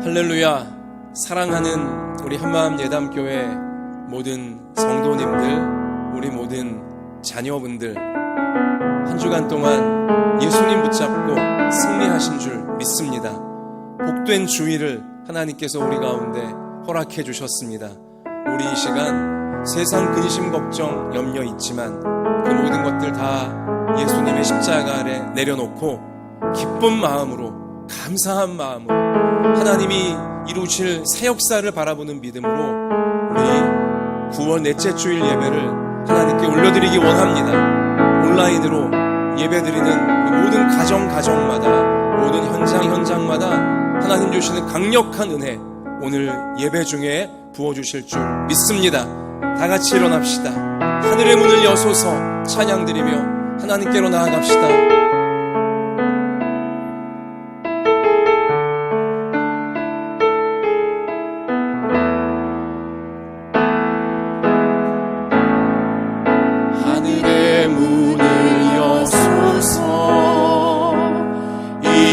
할렐루야. 사랑하는 우리 한마음 예담교회 모든 성도님들, 우리 모든 자녀분들, 한 주간 동안 예수님 붙잡고 승리하신 줄 믿습니다. 복된 주일을 하나님께서 우리 가운데 허락해 주셨습니다. 우리 이 시간 세상 근심 걱정 염려 있지만 그 모든 것들 다 예수님의 십자가 아래 내려놓고 기쁜 마음으로, 감사한 마음으로 하나님이 이루실 새 역사를 바라보는 믿음으로 우리 9월 넷째 주일 예배를 하나님께 올려드리기 원합니다. 온라인으로 예배드리는 모든 가정마다, 모든 현장마다 하나님 주시는 강력한 은혜, 오늘 예배 중에 부어주실 줄 믿습니다. 다 같이 일어납시다. 하늘의 문을 여소서 찬양드리며 하나님께로 나아갑시다.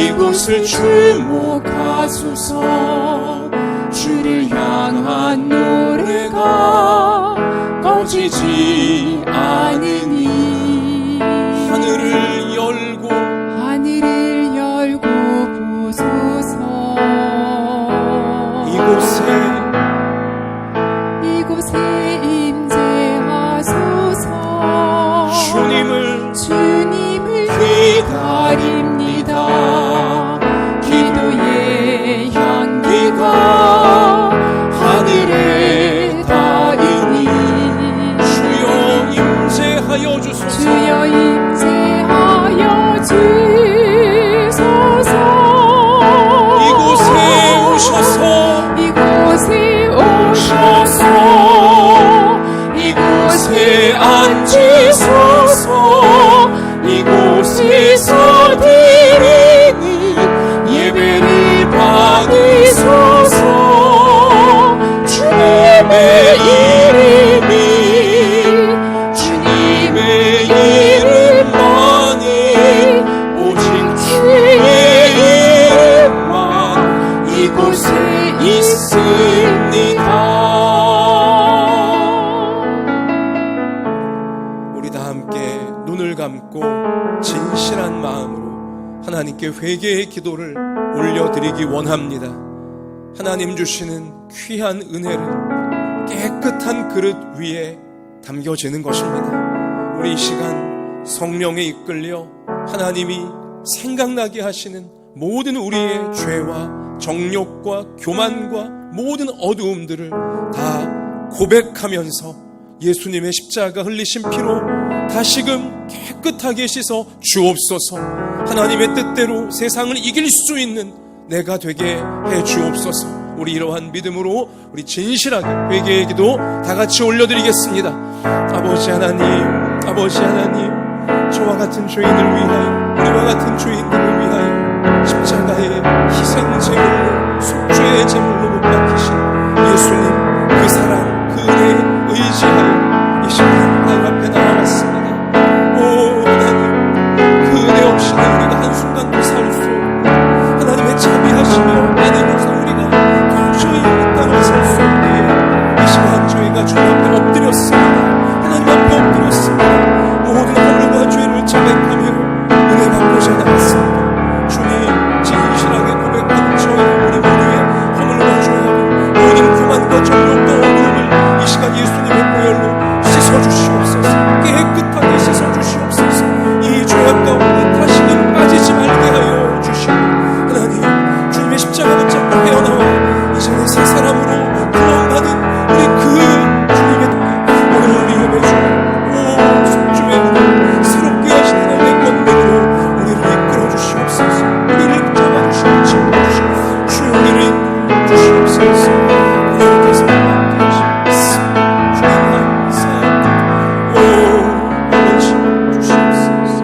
이곳을 주목하소서. 주를 향한 노래가 꺼지지 않으니 하늘을 열고 보소서. 이곳에 임재하소서. 주님을 기다립니다. 기도의 향기가 하늘에 닿으니 주여 임재하여 주소서. 주여 임재하여 주소서. 이곳에 오셔서 이곳에 앉으소서. 이곳에서 드리는 예배를 받으소서. 주님의 이름만이 오직 주의 이름만 이곳에 있습니다. 우리 다 함께 눈을 감고 진실한 마음으로 하나님께 회개의 기도를 올려드리기 원합니다. 하나님 주시는 귀한 은혜를 깨끗한 그릇 위에 담겨지는 것입니다. 우리 이 시간 성령에 이끌려 하나님이 생각나게 하시는 모든 우리의 죄와 정욕과 교만과 모든 어두움들을 다 고백하면서 예수님의 십자가 흘리신 피로 다시금 깨끗하게 씻어 주옵소서. 하나님의 뜻대로 세상을 이길 수 있는 내가 되게 해 주옵소서. 우리 이러한 믿음으로 우리 진실하게 회개의 기도 다 같이 올려드리겠습니다. 아버지 하나님, 저와 같은 죄인을 위하여, 우리와 같은 죄인들을 위하여 십자가의 희생 제물로, 속죄의 제물로 못 박히신 예수님, 그 사랑, 그 은혜에 의지하여 이 시간 하나님 앞에 나아왔습니다. 오 하나님, 그 은혜 없이는 우리가 한순간도 살 수 없고 하나님의 자비하시며 아니면서 우리가 도저히 이 땅을 살 수 없기에 이 시간 저희가 주님 앞에 엎드렸습니다. 하나님 앞에 엎드렸습니다. 모든 허물과 죄를 자백하며 은혜 받고자 나왔습니다. 주님, 진실하게 고백하는 저희 우리 모두의 허물과 죄악을, 모든 교만과 정욕과 어둠을 이 시간 예수님의 보혈로 씻어주시옵소서. 깨끗하게 씻어주시옵소서. 이 죄악 가운데 다시는 빠지지 말게 하여 주시고 하나님, 주님의 십자가 붙잡고 헤어나와 이제는 새 사람으로 구원받은 우리 그 주님의 오늘 우리 예배 중에 속죄의 은혜, 새롭게 하시는 하나님의 권능으로 우리를 이끌어 주시옵소서. 우리를 붙잡아 주시옵소서. 주여 우리를 이끌어 주시옵소서. 우리께서 함께 하시옵소서. 주님 감사합니다. 아버지 주시옵소서.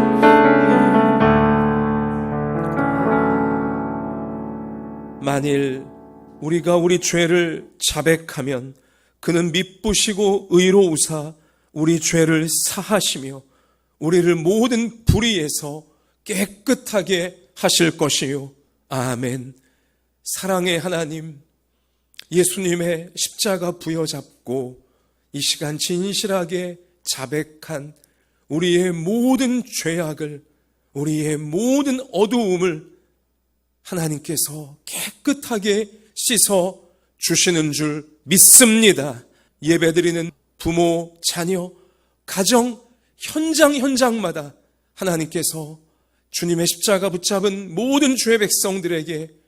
만일 우리가 우리 죄를 자백하면 그는 미쁘시고 의로우사 우리 죄를 사하시며 우리를 모든 불의에서 깨끗하게 하실 것이요. 아멘. 사랑의 하나님, 예수님의 십자가 부여잡고 이 시간 진실하게 자백한 우리의 모든 죄악을, 우리의 모든 어두움을 하나님께서 깨끗하게 씻어 주시는 줄 믿습니다. 예배드리는 부모, 자녀, 가정, 현장마다 하나님께서 주님의 십자가 붙잡은 모든 주의 백성들에게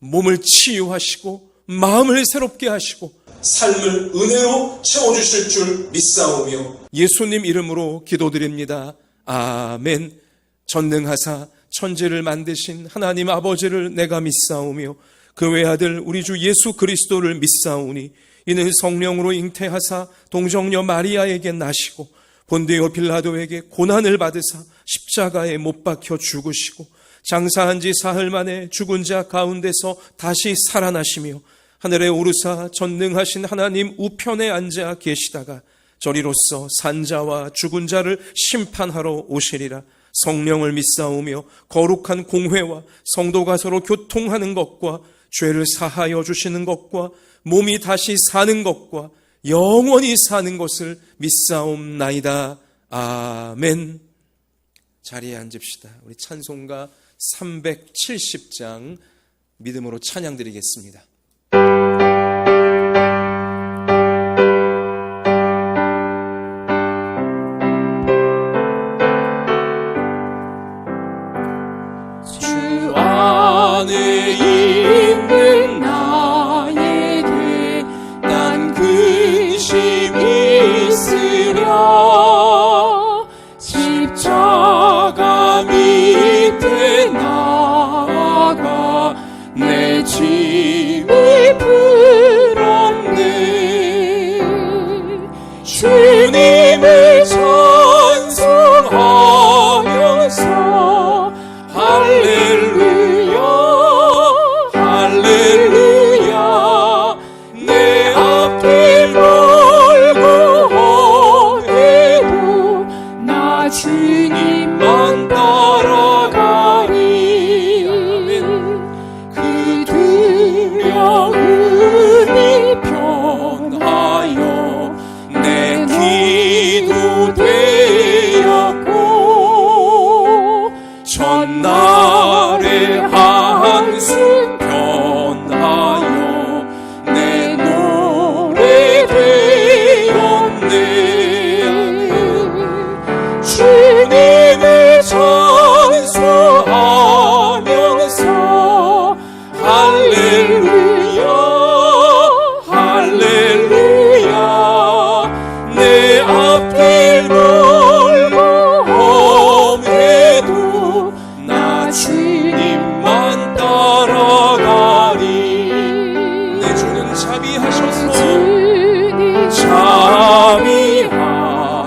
몸을 치유하시고 마음을 새롭게 하시고 삶을 은혜로 채워주실 줄 믿사오며 예수님 이름으로 기도드립니다. 아멘. 전능하사 천지를 만드신 하나님 아버지를 내가 믿사오며 그 외아들 우리 주 예수 그리스도를 믿사오니 이는 성령으로 잉태하사 동정녀 마리아에게 나시고 본디오 빌라도에게 고난을 받으사 십자가에 못 박혀 죽으시고 장사한 지 사흘 만에 죽은 자 가운데서 다시 살아나시며 하늘에 오르사 전능하신 하나님 우편에 앉아 계시다가 저리로서 산자와 죽은 자를 심판하러 오시리라. 성령을 믿사오며 거룩한 공회와 성도가 서로 교통하는 것과 죄를 사하여 주시는 것과 몸이 다시 사는 것과 영원히 사는 것을 믿사옵나이다. 아멘. 자리에 앉읍시다. 우리 찬송가 370장 믿음으로 찬양드리겠습니다. 주 안에 있는 나에게 난 근심이 있으랴. 십자가 밑에 나아가 내 짐이 풀었네. 주님을 찬송하면서 할렐루야 할렐루야. 내 앞길 멀고 험해도 나 주님만 따라가리. 그 두려움이 변하여 내 기도 되었고 전날의 한숨 변하여 내 노래 되었네. 주님을 찬송하면서 할렐루야 할렐루야. 내 앞길 멀고 험해도 나 주님만 따라가리. 내 주는 자비하셔서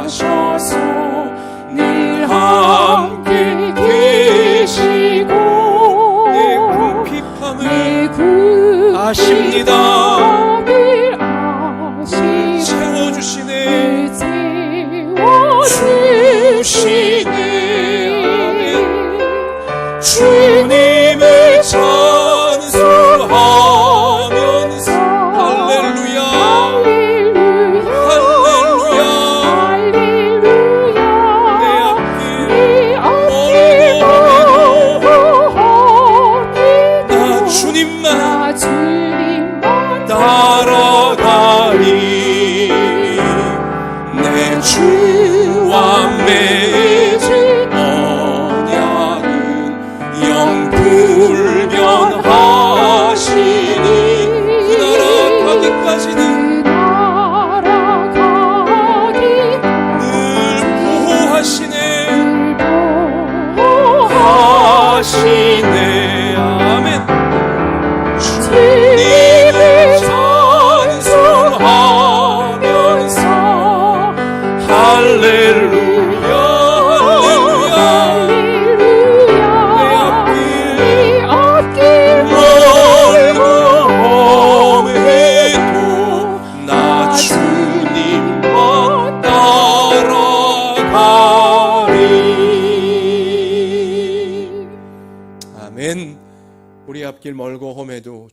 자비하셔서 늘 함께 계시고 내 궁핍함을 내 궁핍함을 아십니다. 아시고 채워주시네. 채워주시네. 주님을 찬송하면서 할렐루야 할렐루야 할렐루야. 내 앞길 멀고 나 주님만 나 주님만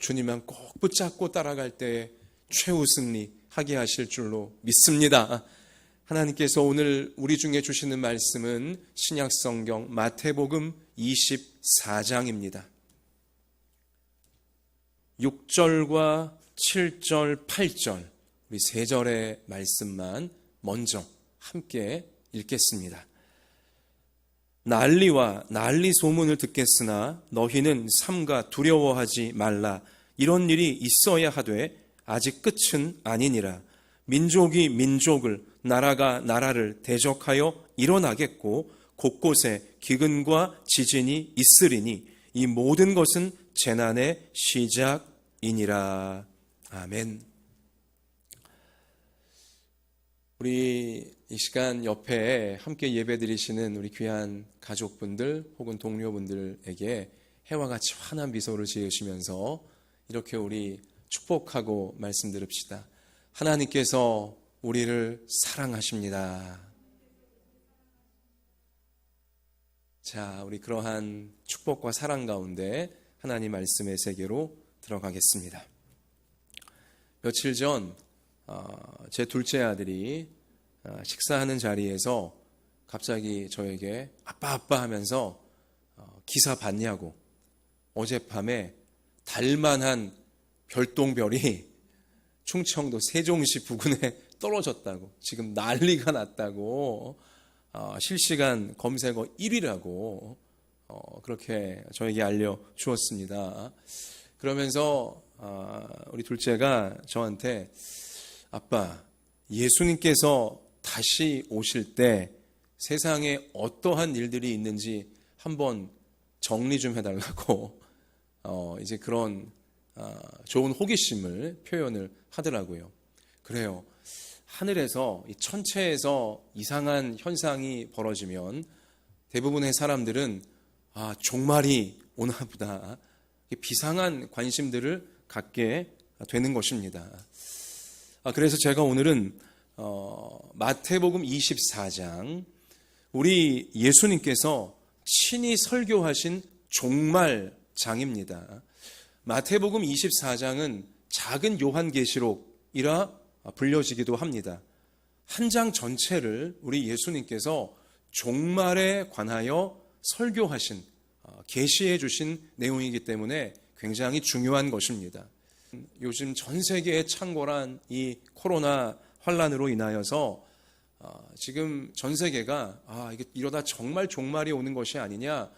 주님만 꼭 붙잡고 따라갈 때에 최후 승리하게 하실 줄로 믿습니다. 하나님께서 오늘 우리 중에 주시는 말씀은 신약성경 마태복음 24장입니다. 6절과 7절, 8절 우리 세 절의 말씀만 먼저 함께 읽겠습니다. 난리와 난리 소문을 듣겠으나 너희는 삼가 두려워하지 말라. 이런 일이 있어야 하되 아직 끝은 아니니라. 민족이 민족을, 나라가 나라를 대적하여 일어나겠고 곳곳에 기근과 지진이 있으리니 이 모든 것은 재난의 시작이니라. 아멘. 우리 이 시간 옆에 함께 예배드리시는 우리 귀한 가족분들 혹은 동료분들에게 해와 같이 환한 미소를 지으시면서 이렇게 우리 축복하고 말씀 들읍시다. 하나님께서 우리를 사랑하십니다. 자, 우리 그러한 축복과 사랑 가운데 하나님 말씀의 세계로 들어가겠습니다. 며칠 전 제 둘째 아들이 식사하는 자리에서 갑자기 저에게 아빠 하면서 기사 봤냐고, 어젯밤에 달만한 별똥별이 충청도 세종시 부근에 떨어졌다고, 지금 난리가 났다고, 실시간 검색어 1위라고 그렇게 저에게 알려주었습니다. 그러면서 우리 둘째가 저한테 아빠, 예수님께서 다시 오실 때 세상에 어떠한 일들이 있는지 한번 정리 좀 해달라고 이제 그런 좋은 호기심을 표현을 하더라고요. 그래요. 하늘에서 이 천체에서 이상한 현상이 벌어지면 대부분의 사람들은 종말이 오나 보다 비상한 관심들을 갖게 되는 것입니다. 그래서 제가 오늘은 마태복음 24장 우리 예수님께서 친히 설교하신 종말장입니다. 마태복음 24장은 작은 요한계시록이라 불려지기도 합니다. 한 장 전체를 우리 예수님께서 종말에 관하여 설교하신, 계시해 주신 내용이기 때문에 굉장히 중요한 것입니다. 요즘 전 세계에 창궐한 이 코로나 환란으로 인하여서 지금 전 세계가 이게 이러다 정말 종말이 오는 것이 아니냐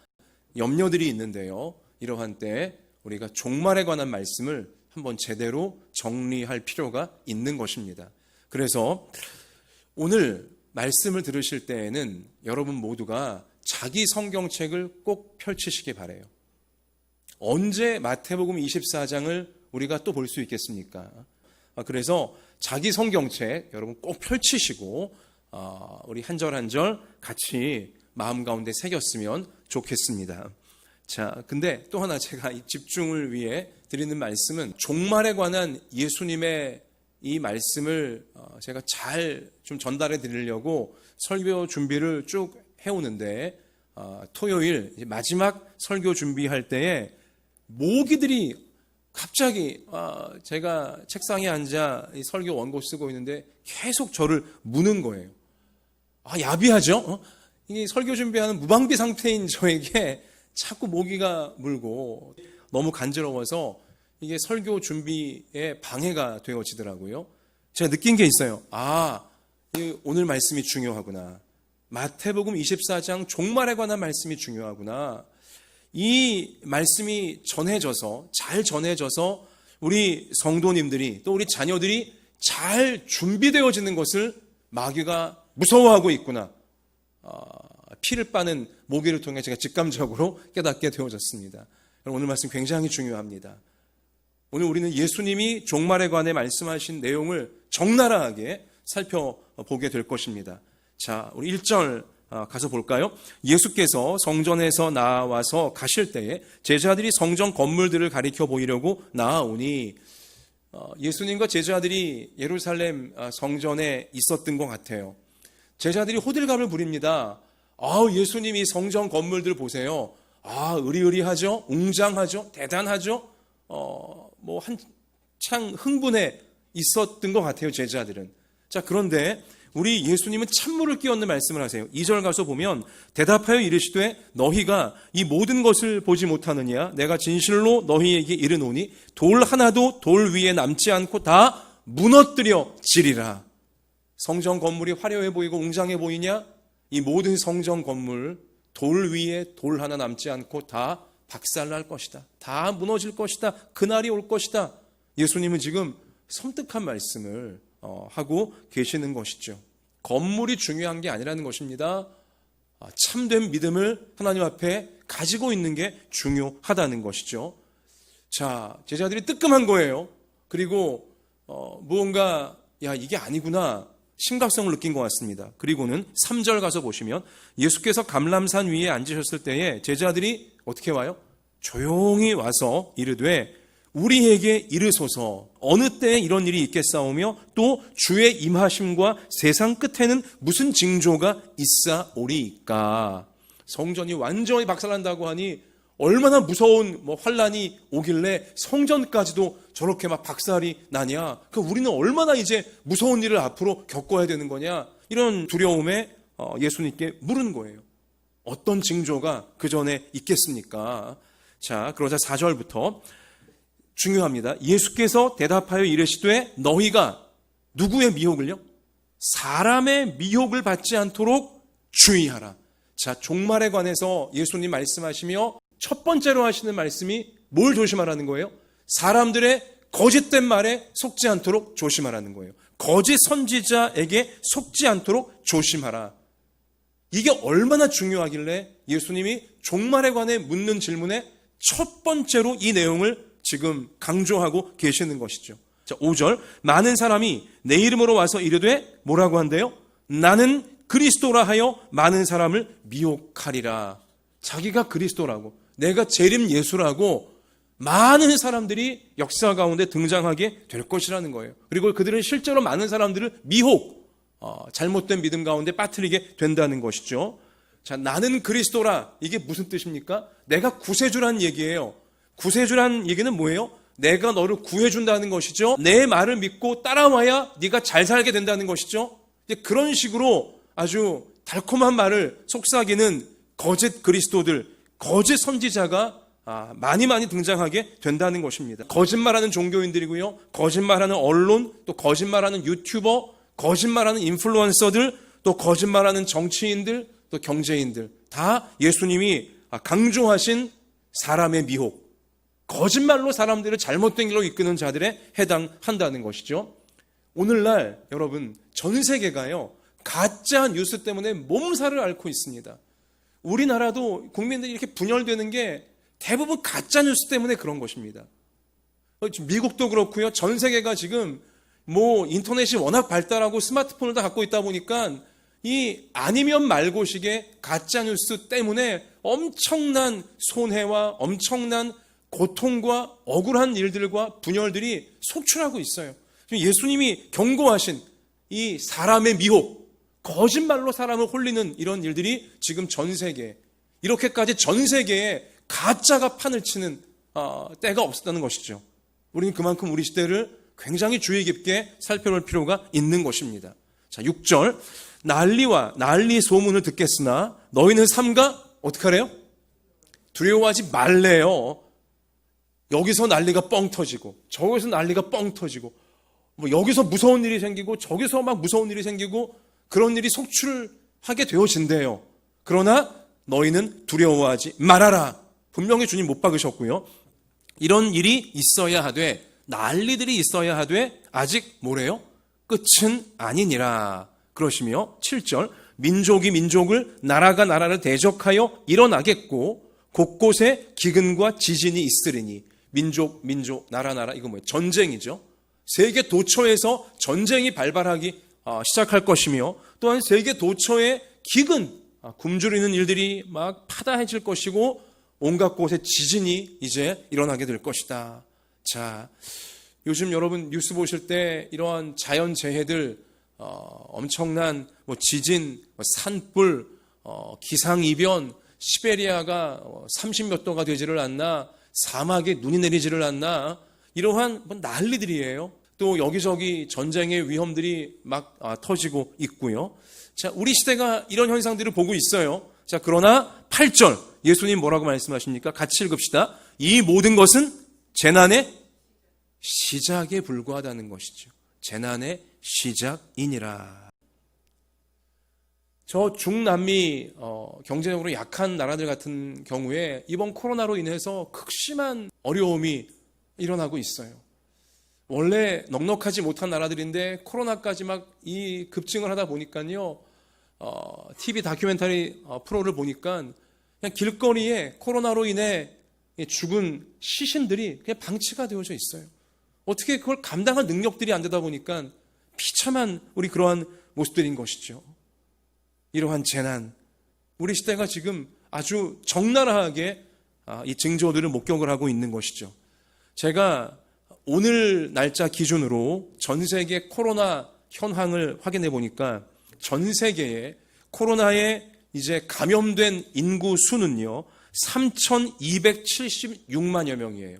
염려들이 있는데요. 이러한 때 우리가 종말에 관한 말씀을 한번 제대로 정리할 필요가 있는 것입니다. 그래서 오늘 말씀을 들으실 때에는 여러분 모두가 자기 성경책을 꼭 펼치시기 바라요. 언제 마태복음 24장을 우리가 또 볼 수 있겠습니까? 그래서 자기 성경책 여러분 꼭 펼치시고 우리 한 절 한 절 같이 마음 가운데 새겼으면 좋겠습니다. 자, 근데 또 하나 제가 이 집중을 위해 드리는 말씀은 종말에 관한 예수님의 이 말씀을 제가 잘 좀 전달해 드리려고 설교 준비를 쭉 해오는데 토요일 마지막 설교 준비할 때에 모기들이 갑자기 제가 책상에 앉아 이 설교 원고 쓰고 있는데 계속 저를 무는 거예요. 야비하죠? 이 설교 준비하는 무방비 상태인 저에게 자꾸 모기가 물고 너무 간지러워서 이게 설교 준비에 방해가 되어지더라고요. 제가 느낀 게 있어요. 오늘 말씀이 중요하구나. 마태복음 24장 종말에 관한 말씀이 중요하구나. 이 말씀이 잘 전해져서 우리 성도님들이 또 우리 자녀들이 잘 준비되어지는 것을 마귀가 무서워하고 있구나. 피를 빠는 모기를 통해 제가 직감적으로 깨닫게 되어졌습니다. 오늘 말씀 굉장히 중요합니다. 오늘 우리는 예수님이 종말에 관해 말씀하신 내용을 적나라하게 살펴보게 될 것입니다. 자, 우리 1절 가서 볼까요? 예수께서 성전에서 나와서 가실 때에 제자들이 성전 건물들을 가리켜 보이려고 나아오니 예수님과 제자들이 예루살렘 성전에 있었던 것 같아요. 제자들이 호들갑을 부립니다. 예수님이 성전 건물들 보세요. 의리의리하죠? 웅장하죠? 대단하죠? 뭐 한창 흥분해 있었던 것 같아요, 제자들은. 자, 그런데 우리 예수님은 찬물을 끼얹는 말씀을 하세요. 2절 가서 보면 대답하여 이르시되 너희가 이 모든 것을 보지 못하느냐? 내가 진실로 너희에게 이르노니 돌 하나도 돌 위에 남지 않고 다 무너뜨려 지리라. 성전 건물이 화려해 보이고 웅장해 보이냐? 이 모든 성전 건물 돌 위에 돌 하나 남지 않고 다 박살날 것이다. 다 무너질 것이다. 그날이 올 것이다. 예수님은 지금 섬뜩한 말씀을 하고 계시는 것이죠. 건물이 중요한 게 아니라는 것입니다. 참된 믿음을 하나님 앞에 가지고 있는 게 중요하다는 것이죠. 자, 제자들이 뜨끔한 거예요. 그리고 무언가 이게 아니구나 심각성을 느낀 것 같습니다. 그리고는 3절 가서 보시면 예수께서 감람산 위에 앉으셨을 때에 제자들이 어떻게 와요? 조용히 와서 이르되 우리에게 이르소서 어느 때에 이런 일이 있겠사오며 또 주의 임하심과 세상 끝에는 무슨 징조가 있사오리이까. 성전이 완전히 박살난다고 하니 얼마나 무서운 환란이 오길래 성전까지도 저렇게 막 박살이 나냐. 우리는 얼마나 이제 무서운 일을 앞으로 겪어야 되는 거냐. 이런 두려움에 예수님께 물은 거예요. 어떤 징조가 그 전에 있겠습니까? 자, 그러자 4절부터 중요합니다. 예수께서 대답하여 이르시되 너희가 누구의 미혹을요? 사람의 미혹을 받지 않도록 주의하라. 자, 종말에 관해서 예수님 말씀하시며 첫 번째로 하시는 말씀이 뭘 조심하라는 거예요? 사람들의 거짓된 말에 속지 않도록 조심하라는 거예요. 거짓 선지자에게 속지 않도록 조심하라. 이게 얼마나 중요하길래 예수님이 종말에 관해 묻는 질문에 첫 번째로 이 내용을 지금 강조하고 계시는 것이죠. 자, 5절 많은 사람이 내 이름으로 와서 이르되 뭐라고 한대요? 나는 그리스도라 하여 많은 사람을 미혹하리라. 자기가 그리스도라고 내가 재림 예수라고 많은 사람들이 역사 가운데 등장하게 될 것이라는 거예요. 그리고 그들은 실제로 많은 사람들을 잘못된 믿음 가운데 빠뜨리게 된다는 것이죠. 자, 나는 그리스도라. 이게 무슨 뜻입니까? 내가 구세주란 얘기예요. 구세주란 얘기는 뭐예요? 내가 너를 구해준다는 것이죠. 내 말을 믿고 따라와야 네가 잘 살게 된다는 것이죠. 이제 그런 식으로 아주 달콤한 말을 속삭이는 거짓 그리스도들, 거짓 선지자가 많이 등장하게 된다는 것입니다. 거짓말하는 종교인들이고요, 거짓말하는 언론, 또 거짓말하는 유튜버, 거짓말하는 인플루언서들, 또 거짓말하는 정치인들, 또 경제인들, 다 예수님이 강조하신 사람의 미혹, 거짓말로 사람들을 잘못된 길로 이끄는 자들에 해당한다는 것이죠. 오늘날 여러분 전 세계가요 가짜 뉴스 때문에 몸살을 앓고 있습니다. 우리나라도 국민들이 이렇게 분열되는 게 대부분 가짜 뉴스 때문에 그런 것입니다. 미국도 그렇고요, 전 세계가 지금 인터넷이 워낙 발달하고 스마트폰을 다 갖고 있다 보니까 이 아니면 말고식의 가짜 뉴스 때문에 엄청난 손해와 엄청난 고통과 억울한 일들과 분열들이 속출하고 있어요. 예수님이 경고하신 이 사람의 미혹, 거짓말로 사람을 홀리는 이런 일들이 지금 전 세계, 이렇게까지 전 세계에 가짜가 판을 치는 때가 없었다는 것이죠. 우리는 그만큼 우리 시대를 굉장히 주의 깊게 살펴볼 필요가 있는 것입니다. 자, 6절 난리와 난리 소문을 듣겠으나 너희는 삼가 어떻게 하래요? 두려워하지 말래요. 여기서 난리가 뻥 터지고 저기서 난리가 뻥 터지고 여기서 무서운 일이 생기고 저기서 막 무서운 일이 생기고 그런 일이 속출하게 되어진대요. 그러나 너희는 두려워하지 말아라. 분명히 주님 못 박으셨고요. 이런 일이 있어야 하되 난리들이 있어야 하되 아직 뭐래요? 끝은 아니니라. 그러시며 7절 민족이 민족을 나라가 나라를 대적하여 일어나겠고 곳곳에 기근과 지진이 있으리니 민족 나라 이거 뭐예요? 전쟁이죠. 세계 도처에서 전쟁이 발발하기 시작할 것이며 또한 세계 도처에 기근 굶주리는 일들이 막 파다해질 것이고 온갖 곳에 지진이 이제 일어나게 될 것이다. 자, 요즘 여러분 뉴스 보실 때 이러한 자연재해들 엄청난 지진, 산불, 기상이변, 시베리아가 30몇 도가 되지를 않나, 사막에 눈이 내리지를 않나, 이러한 난리들이에요. 또 여기저기 전쟁의 위험들이 막 터지고 있고요. 자, 우리 시대가 이런 현상들을 보고 있어요. 자, 그러나 8절 예수님 뭐라고 말씀하십니까? 같이 읽읍시다. 이 모든 것은 재난의 시작에 불과하다는 것이죠. 재난의 시작이니라. 저 중남미 경제적으로 약한 나라들 같은 경우에 이번 코로나로 인해서 극심한 어려움이 일어나고 있어요. 원래 넉넉하지 못한 나라들인데 코로나까지 막 이 급증을 하다 보니까요, TV 다큐멘터리 프로를 보니까 그냥 길거리에 코로나로 인해 죽은 시신들이 그냥 방치가 되어져 있어요. 어떻게 그걸 감당할 능력들이 안 되다 보니까 비참한 우리 그러한 모습들인 것이죠. 이러한 재난, 우리 시대가 지금 아주 적나라하게 이 징조들을 목격을 하고 있는 것이죠. 제가 오늘 날짜 기준으로 전 세계 코로나 현황을 확인해 보니까 전 세계에 코로나에 이제 감염된 인구 수는요, 3,276만여 명이에요.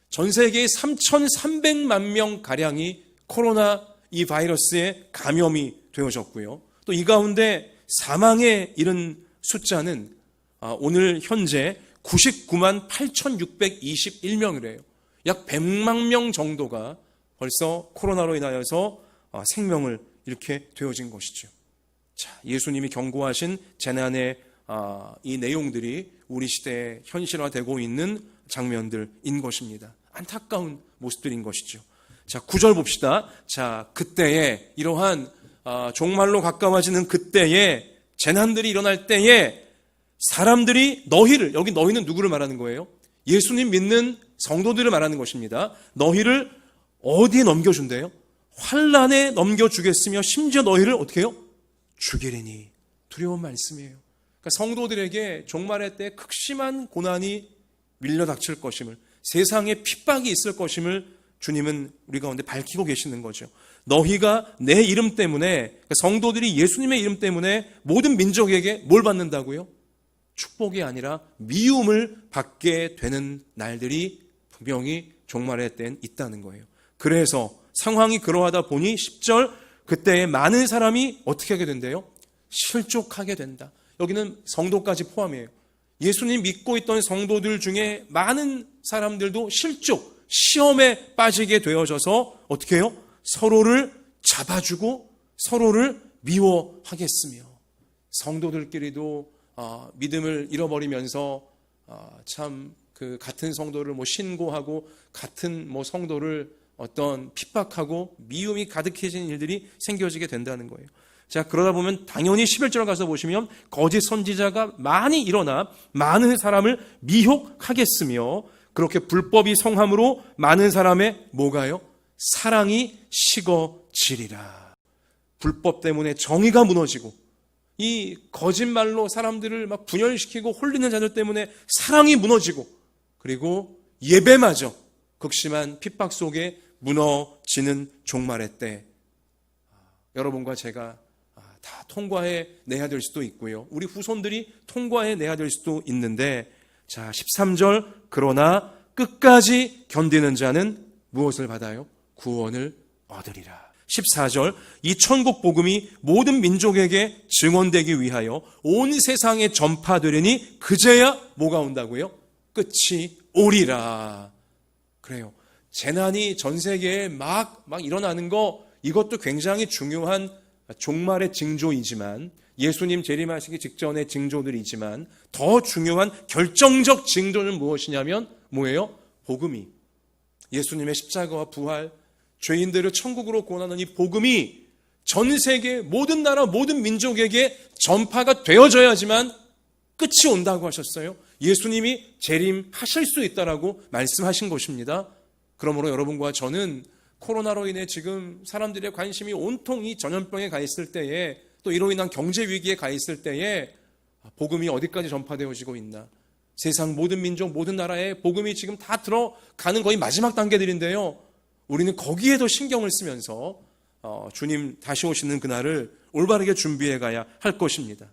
전 세계에 3,300만 명 가량이 코로나 이 바이러스에 감염이 되어졌고요. 또 이 가운데 사망에 이른 숫자는 오늘 현재 99만 8,621명이래요. 약 100만 명 정도가 벌써 코로나로 인하여서 생명을 잃게 되어진 것이죠. 자, 예수님이 경고하신 재난의 이 내용들이 우리 시대에 현실화되고 있는 장면들인 것입니다. 안타까운 모습들인 것이죠. 자, 9절 봅시다. 자, 그때에 이러한 종말로 가까워지는 그때에 재난들이 일어날 때에 사람들이 너희를, 여기 너희는 누구를 말하는 거예요? 예수님 믿는 성도들을 말하는 것입니다. 너희를 어디에 넘겨준대요? 환란에 넘겨주겠으며 심지어 너희를 어떻게 해요? 죽이리니. 두려운 말씀이에요. 그러니까 성도들에게 종말의 때 극심한 고난이 밀려닥칠 것임을, 세상에 핍박이 있을 것임을 주님은 우리 가운데 밝히고 계시는 거죠. 너희가 내 이름 때문에, 그러니까 성도들이 예수님의 이름 때문에 모든 민족에게 뭘 받는다고요? 축복이 아니라 미움을 받게 되는 날들이 분명히 종말의 때엔 있다는 거예요. 그래서 상황이 그러하다 보니 10절 그때에 많은 사람이 어떻게 하게 된대요? 실족하게 된다. 여기는 성도까지 포함이에요. 예수님 믿고 있던 성도들 중에 많은 사람들도 실족, 시험에 빠지게 되어져서 어떻게 해요? 서로를 잡아주고 서로를 미워하겠으며, 성도들끼리도 믿음을 잃어버리면서 참 그 같은 성도를 신고하고 같은 성도를 어떤 핍박하고 미움이 가득해진 일들이 생겨지게 된다는 거예요. 자, 그러다 보면 당연히 11절 가서 보시면 거짓 선지자가 많이 일어나 많은 사람을 미혹하겠으며, 그렇게 불법이 성함으로 많은 사람의 뭐가요? 사랑이 식어지리라. 불법 때문에 정의가 무너지고 이 거짓말로 사람들을 막 분열시키고 홀리는 자들 때문에 사랑이 무너지고, 그리고 예배마저 극심한 핍박 속에 무너지는 종말의 때 여러분과 제가 다 통과해 내야 될 수도 있고요, 우리 후손들이 통과해 내야 될 수도 있는데, 자, 13절 그러나 끝까지 견디는 자는 무엇을 받아요? 구원을 얻으리라. 14절 이 천국 복음이 모든 민족에게 증언되기 위하여 온 세상에 전파되리니 그제야 뭐가 온다고요? 끝이 오리라. 그래요. 재난이 전 세계에 막 일어나는 거, 이것도 굉장히 중요한 종말의 징조이지만, 예수님 재림하시기 직전의 징조들이지만, 더 중요한 결정적 징조는 무엇이냐면 뭐예요? 복음이, 예수님의 십자가와 부활, 죄인들을 천국으로 구원하는 이 복음이 전 세계 모든 나라 모든 민족에게 전파가 되어져야지만 끝이 온다고 하셨어요. 예수님이 재림하실 수 있다라고 말씀하신 것입니다. 그러므로 여러분과 저는 코로나로 인해 지금 사람들의 관심이 온통 이 전염병에 가 있을 때에, 또 이로 인한 경제 위기에 가 있을 때에 복음이 어디까지 전파되어지고 있나, 세상 모든 민족 모든 나라에 복음이 지금 다 들어가는 거의 마지막 단계들인데요, 우리는 거기에 더 신경을 쓰면서 주님 다시 오시는 그날을 올바르게 준비해 가야 할 것입니다.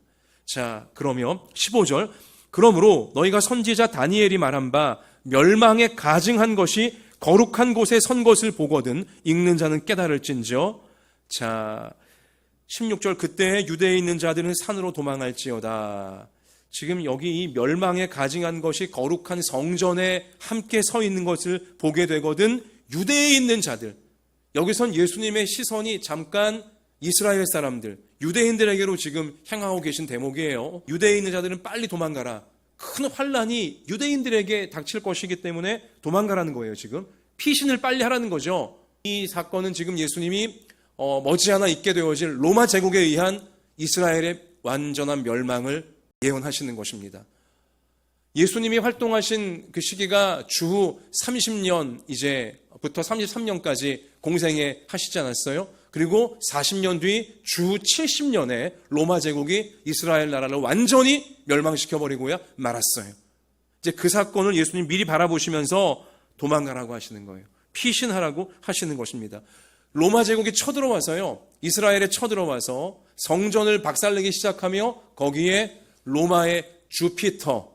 자, 그러면 15절 그러므로 너희가 선지자 다니엘이 말한 바 멸망에 가증한 것이 거룩한 곳에 선 것을 보거든 읽는 자는 깨달을진저. 자, 16절 그때 유대에 있는 자들은 산으로 도망할지어다. 지금 여기 이 멸망에 가증한 것이 거룩한 성전에 함께 서 있는 것을 보게 되거든 유대에 있는 자들. 여기선 예수님의 시선이 잠깐 이스라엘 사람들, 유대인들에게로 지금 향하고 계신 대목이에요. 유대에 있는 자들은 빨리 도망가라. 큰 환란이 유대인들에게 닥칠 것이기 때문에 도망가라는 거예요. 지금 피신을 빨리 하라는 거죠. 이 사건은 지금 예수님이 머지않아 있게 되어질 로마 제국에 의한 이스라엘의 완전한 멸망을 예언하시는 것입니다. 예수님이 활동하신 그 시기가 주후 30년 이제부터 33년까지 공생에 하시지 않았어요? 그리고 40년 뒤 주후 70년에 로마 제국이 이스라엘 나라를 완전히 멸망시켜버리고야 말았어요. 이제 그 사건을 예수님 미리 바라보시면서 도망가라고 하시는 거예요. 피신하라고 하시는 것입니다. 로마 제국이 쳐들어와서요, 이스라엘에 쳐들어와서 성전을 박살내기 시작하며 거기에 로마의 주피터,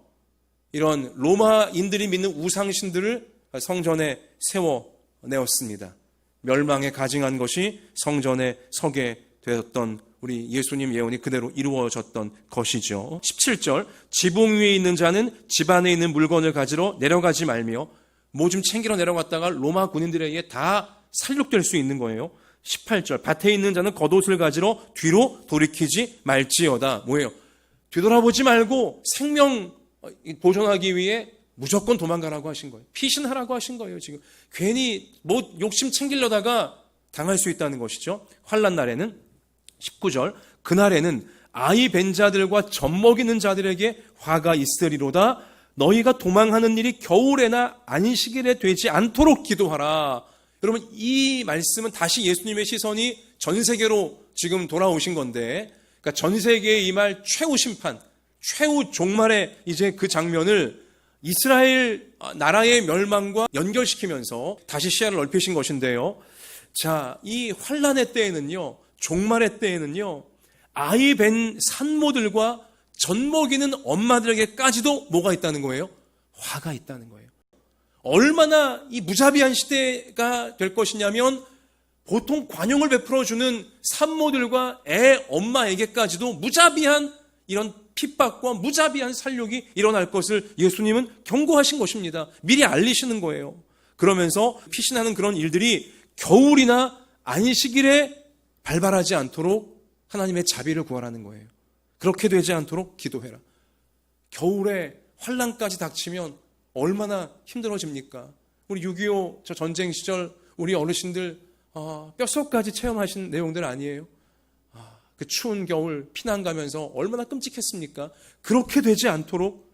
이런 로마인들이 믿는 우상신들을 성전에 세워내었습니다. 멸망에 가증한 것이 성전에 서게 되었던 우리 예수님 예언이 그대로 이루어졌던 것이죠. 17절 지붕 위에 있는 자는 집 안에 있는 물건을 가지러 내려가지 말며, 뭐 좀 챙기러 내려갔다가 로마 군인들에게 다 살육될 수 있는 거예요. 18절 밭에 있는 자는 겉옷을 가지러 뒤로 돌이키지 말지어다. 뭐예요? 뒤돌아보지 말고 생명 보존하기 위해 무조건 도망가라고 하신 거예요. 피신하라고 하신 거예요. 지금 괜히 뭐 욕심 챙기려다가 당할 수 있다는 것이죠. 환난 날에는 19절 그날에는 아이 벤 자들과 젖 먹이는 자들에게 화가 있으리로다. 너희가 도망하는 일이 겨울에나 안식일에 되지 않도록 기도하라. 여러분, 이 말씀은 다시 예수님의 시선이 전 세계로 지금 돌아오신 건데, 그러니까 전 세계에 임할 최후 심판, 최후 종말의 이제 그 장면을 이스라엘 나라의 멸망과 연결시키면서 다시 시야를 넓히신 것인데요. 자, 이 환란의 때에는요, 종말의 때에는요, 아이 벤 산모들과 젖 먹이는 엄마들에게까지도 뭐가 있다는 거예요? 화가 있다는 거예요. 얼마나 이 무자비한 시대가 될 것이냐면, 보통 관용을 베풀어주는 산모들과 애 엄마에게까지도 무자비한 이런 핍박과 무자비한 살육이 일어날 것을 예수님은 경고하신 것입니다. 미리 알리시는 거예요. 그러면서 피신하는 그런 일들이 겨울이나 안식일에 발발하지 않도록 하나님의 자비를 구하라는 거예요. 그렇게 되지 않도록 기도해라. 겨울에 환란까지 닥치면 얼마나 힘들어집니까? 우리 6.25 저 전쟁 시절 우리 어르신들 뼛속까지 체험하신 내용들 아니에요? 그 추운 겨울 피난 가면서 얼마나 끔찍했습니까? 그렇게 되지 않도록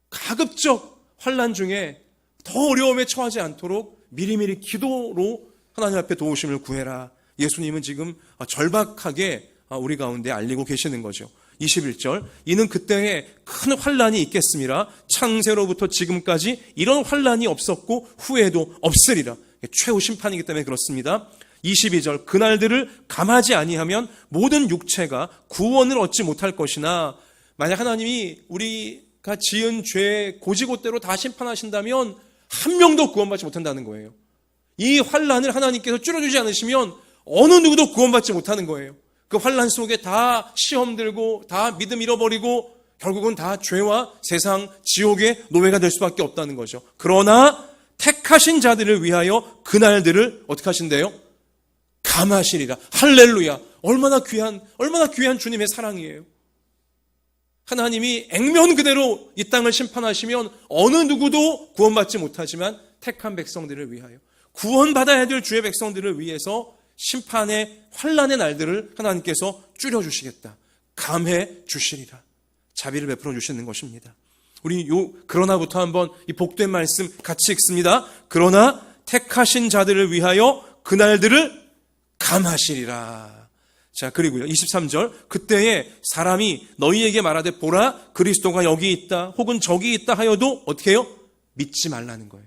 가급적 환난 중에 더 어려움에 처하지 않도록 미리미리 기도로 하나님 앞에 도우심을 구해라. 예수님은 지금 절박하게 우리 가운데 알리고 계시는 거죠. 21절 이는 그때에 큰 환란이 있겠음이라. 창세로부터 지금까지 이런 환란이 없었고 후에도 없으리라. 최후 심판이기 때문에 그렇습니다. 22절 그날들을 감하지 아니하면 모든 육체가 구원을 얻지 못할 것이나. 만약 하나님이 우리가 지은 죄 고지고대로 다 심판하신다면 한 명도 구원받지 못한다는 거예요. 이 환란을 하나님께서 줄여주지 않으시면 어느 누구도 구원받지 못하는 거예요. 그 환란 속에 다 시험 들고 다 믿음 잃어버리고 결국은 다 죄와 세상 지옥의 노예가 될 수밖에 없다는 거죠. 그러나 택하신 자들을 위하여 그날들을 어떻게 하신대요? 감하시리라. 할렐루야. 얼마나 귀한 주님의 사랑이에요. 하나님이 액면 그대로 이 땅을 심판하시면 어느 누구도 구원받지 못하지만 택한 백성들을 위하여, 구원받아야 될 주의 백성들을 위해서 심판의 환란의 날들을 하나님께서 줄여주시겠다. 감해 주시리라. 자비를 베풀어 주시는 것입니다. 우리 그러나부터 한번 이 복된 말씀 같이 읽습니다. 그러나 택하신 자들을 위하여 그날들을 감하시리라. 자, 그리고요 23절 그때에 사람이 너희에게 말하되 보라 그리스도가 여기 있다 혹은 저기 있다 하여도 어떻게 해요? 믿지 말라는 거예요.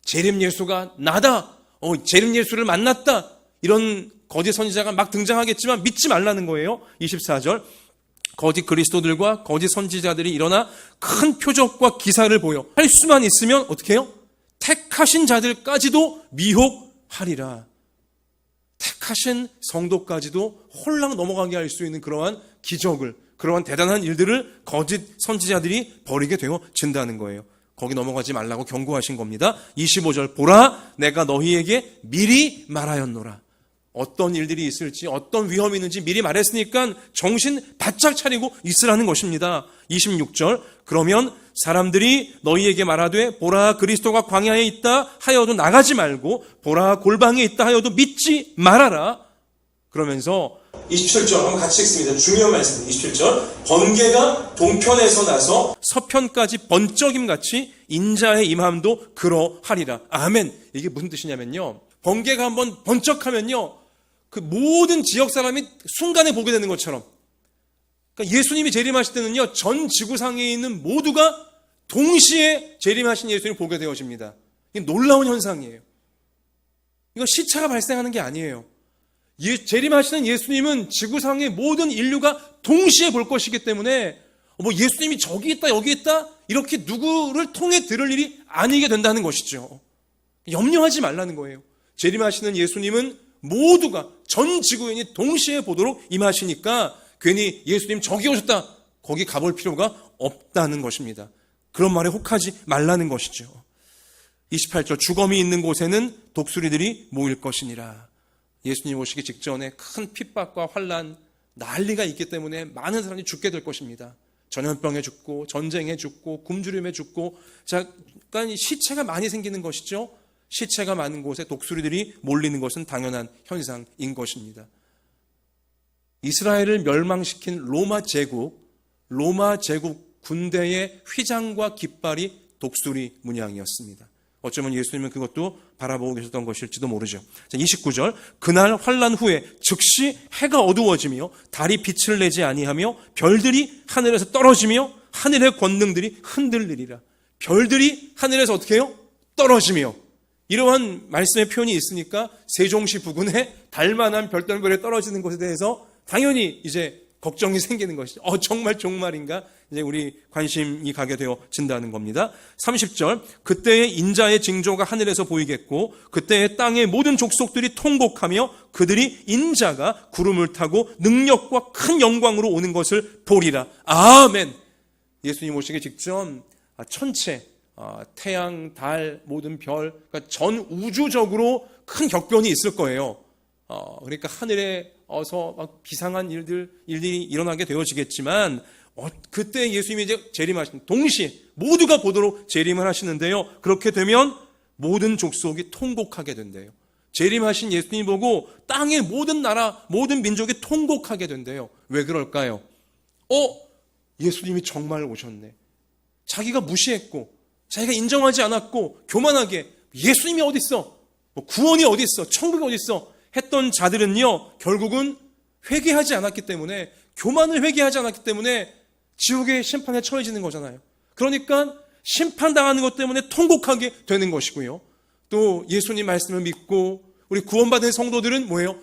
재림 예수가 나다. 재림 예수를 만났다. 이런 거짓 선지자가 막 등장하겠지만 믿지 말라는 거예요. 24절 거짓 그리스도들과 거짓 선지자들이 일어나 큰 표적과 기사를 보여 할 수만 있으면 어떻게 해요? 택하신 자들까지도 미혹하리라. 택하신 성도까지도 홀랑 넘어가게 할 수 있는 그러한 기적을, 그러한 대단한 일들을 거짓 선지자들이 벌이게 되어진다는 거예요. 거기 넘어가지 말라고 경고하신 겁니다. 25절, 보라, 내가 너희에게 미리 말하였노라. 어떤 일들이 있을지, 어떤 위험이 있는지 미리 말했으니까 정신 바짝 차리고 있으라는 것입니다. 26절, 그러면 사람들이 너희에게 말하되 보라 그리스도가 광야에 있다 하여도 나가지 말고 보라 골방에 있다 하여도 믿지 말아라. 그러면서 27절 한번 같이 읽습니다. 중요한 말씀입니다. 27절, 번개가 동편에서 나서 서편까지 번쩍임같이 인자의 임함도 그러하리라. 아멘. 이게 무슨 뜻이냐면요, 번개가 한번 번쩍하면요, 그 모든 지역 사람이 순간에 보게 되는 것처럼, 그러니까 예수님이 재림하실 때는요, 전 지구상에 있는 모두가 동시에 재림하신 예수님을 보게 되어집니다. 이게 놀라운 현상이에요. 이거 시차가 발생하는 게 아니에요. 재림하시는 예수님은 지구상의 모든 인류가 동시에 볼 것이기 때문에 뭐 예수님이 저기 있다 여기 있다 이렇게 누구를 통해 들을 일이 아니게 된다는 것이죠. 염려하지 말라는 거예요. 재림하시는 예수님은 모두가 전 지구인이 동시에 보도록 임하시니까 괜히 예수님 저기 오셨다 거기 가볼 필요가 없다는 것입니다. 그런 말에 혹하지 말라는 것이죠. 28절, 주검이 있는 곳에는 독수리들이 모일 것이니라. 예수님 오시기 직전에 큰 핍박과 환난, 난리가 있기 때문에 많은 사람이 죽게 될 것입니다. 전염병에 죽고 전쟁에 죽고 굶주림에 죽고, 그러니까 시체가 많이 생기는 것이죠. 시체가 많은 곳에 독수리들이 몰리는 것은 당연한 현상인 것입니다. 이스라엘을 멸망시킨 로마 제국 군대의 휘장과 깃발이 독수리 문양이었습니다. 어쩌면 예수님은 그것도 바라보고 계셨던 것일지도 모르죠. 자, 29절, 그날 환난 후에 즉시 해가 어두워지며 달이 빛을 내지 아니하며 별들이 하늘에서 떨어지며 하늘의 권능들이 흔들리리라. 별들이 하늘에서 어떻게 해요? 떨어지며. 이러한 말씀의 표현이 있으니까 세종시 부근에 달만한 별똥별에 떨어지는 것에 대해서 당연히 이제 걱정이 생기는 것이죠. 정말 종말인가? 이제 우리 관심이 가게 되어진다는 겁니다. 30절, 그때의 인자의 징조가 하늘에서 보이겠고 그때의 땅의 모든 족속들이 통곡하며 그들이 인자가 구름을 타고 능력과 큰 영광으로 오는 것을 보리라. 아멘. 예수님 오시기 직전 천체, 태양, 달, 모든 별, 그러니까 전 우주적으로 큰 격변이 있을 거예요. 그러니까 하늘에 어서 막 비상한 일들이 일어나게 되어지겠지만, 그때 예수님이 이제 재림하신 동시에 모두가 보도록 재림을 하시는데요. 그렇게 되면 모든 족속이 통곡하게 된대요. 재림하신 예수님 보고 땅의 모든 나라, 모든 민족이 통곡하게 된대요. 왜 그럴까요? 예수님이 정말 오셨네. 자기가 무시했고, 자기가 인정하지 않았고, 교만하게 예수님이 어디 있어? 구원이 어디 있어? 천국이 어디 있어? 했던 자들은요, 결국은 회개하지 않았기 때문에, 교만을 회개하지 않았기 때문에 지옥의 심판에 처해지는 거잖아요. 그러니까 심판당하는 것 때문에 통곡하게 되는 것이고요. 또 예수님 말씀을 믿고 우리 구원받은 성도들은 뭐예요?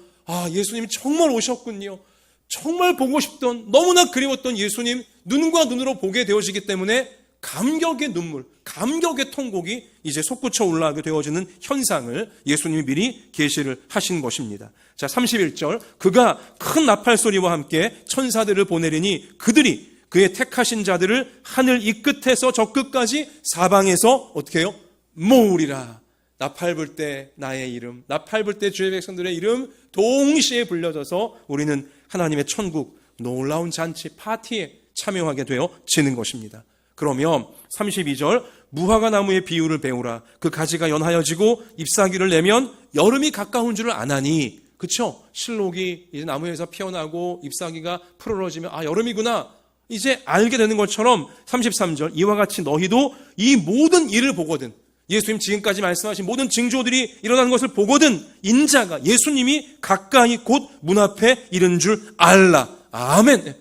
예수님이 정말 오셨군요. 정말 보고 싶던, 너무나 그리웠던 예수님 눈과 눈으로 보게 되어지기 때문에 감격의 눈물, 감격의 통곡이 이제 솟구쳐 올라가게 되어지는 현상을 예수님이 미리 계시를 하신 것입니다. 자, 31절, 그가 큰 나팔 소리와 함께 천사들을 보내리니 그들이 그의 택하신 자들을 하늘 이 끝에서 저 끝까지 사방에서 어떻게 해요? 모으리라. 나팔 불 때 나의 이름, 나팔 불 때 주의 백성들의 이름 동시에 불려져서 우리는 하나님의 천국 놀라운 잔치 파티에 참여하게 되어지는 것입니다. 그러면 32절, 무화과 나무의 비유를 배우라. 그 가지가 연하여지고 잎사귀를 내면 여름이 가까운 줄을 아나니. 그쵸? 실록이 이제 나무에서 피어나고 잎사귀가 푸르러지면 여름이구나 이제 알게 되는 것처럼 33절, 이와 같이 너희도 이 모든 일을 보거든, 예수님 지금까지 말씀하신 모든 징조들이 일어나는 것을 보거든 인자가, 예수님이 가까이 곧 문 앞에 이른 줄 알라. 아멘.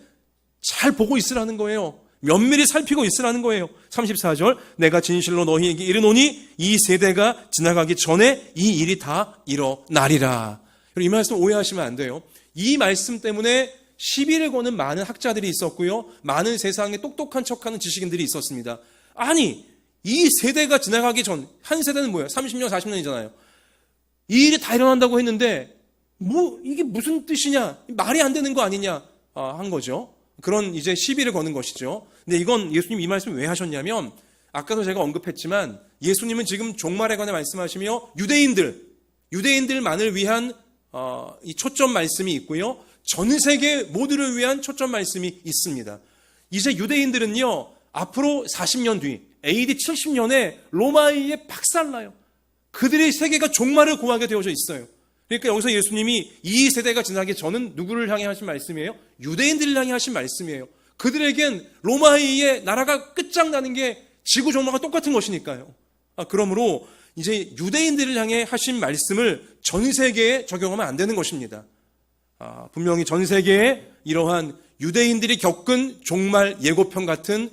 잘 보고 있으라는 거예요. 면밀히 살피고 있으라는 거예요. 34절, 내가 진실로 너희에게 이르노니 이 세대가 지나가기 전에 이 일이 다 일어나리라. 이 말씀 오해하시면 안 돼요. 이 말씀 때문에 시비를 거는 많은 학자들이 있었고요, 많은 세상에 똑똑한 척하는 지식인들이 있었습니다. 아니, 이 세대가 지나가기 전, 한 세대는 뭐예요? 30년, 40년이잖아요. 이 일이 다 일어난다고 했는데 이게 무슨 뜻이냐? 말이 안 되는 거 아니냐? 한 거죠. 그런 이제 시비를 거는 것이죠. 근데 이건 예수님 이 말씀 왜 하셨냐면, 아까도 제가 언급했지만 예수님은 지금 종말에 관해 말씀하시며 유대인들만을 위한 이 초점 말씀이 있고요, 전 세계 모두를 위한 초점 말씀이 있습니다. 이제 유대인들은요, 앞으로 40년 뒤 AD 70년에 로마에 박살나요. 그들의 세계가 종말을 고하게 되어져 있어요. 그러니까 여기서 예수님이 이 세대가 지나기 전은 누구를 향해 하신 말씀이에요? 유대인들을 향해 하신 말씀이에요. 그들에겐 로마의 나라가 끝장나는 게 지구 종말과 똑같은 것이니까요. 그러므로 이제 유대인들을 향해 하신 말씀을 전 세계에 적용하면 안 되는 것입니다. 분명히 전 세계에 이러한 유대인들이 겪은 종말 예고편 같은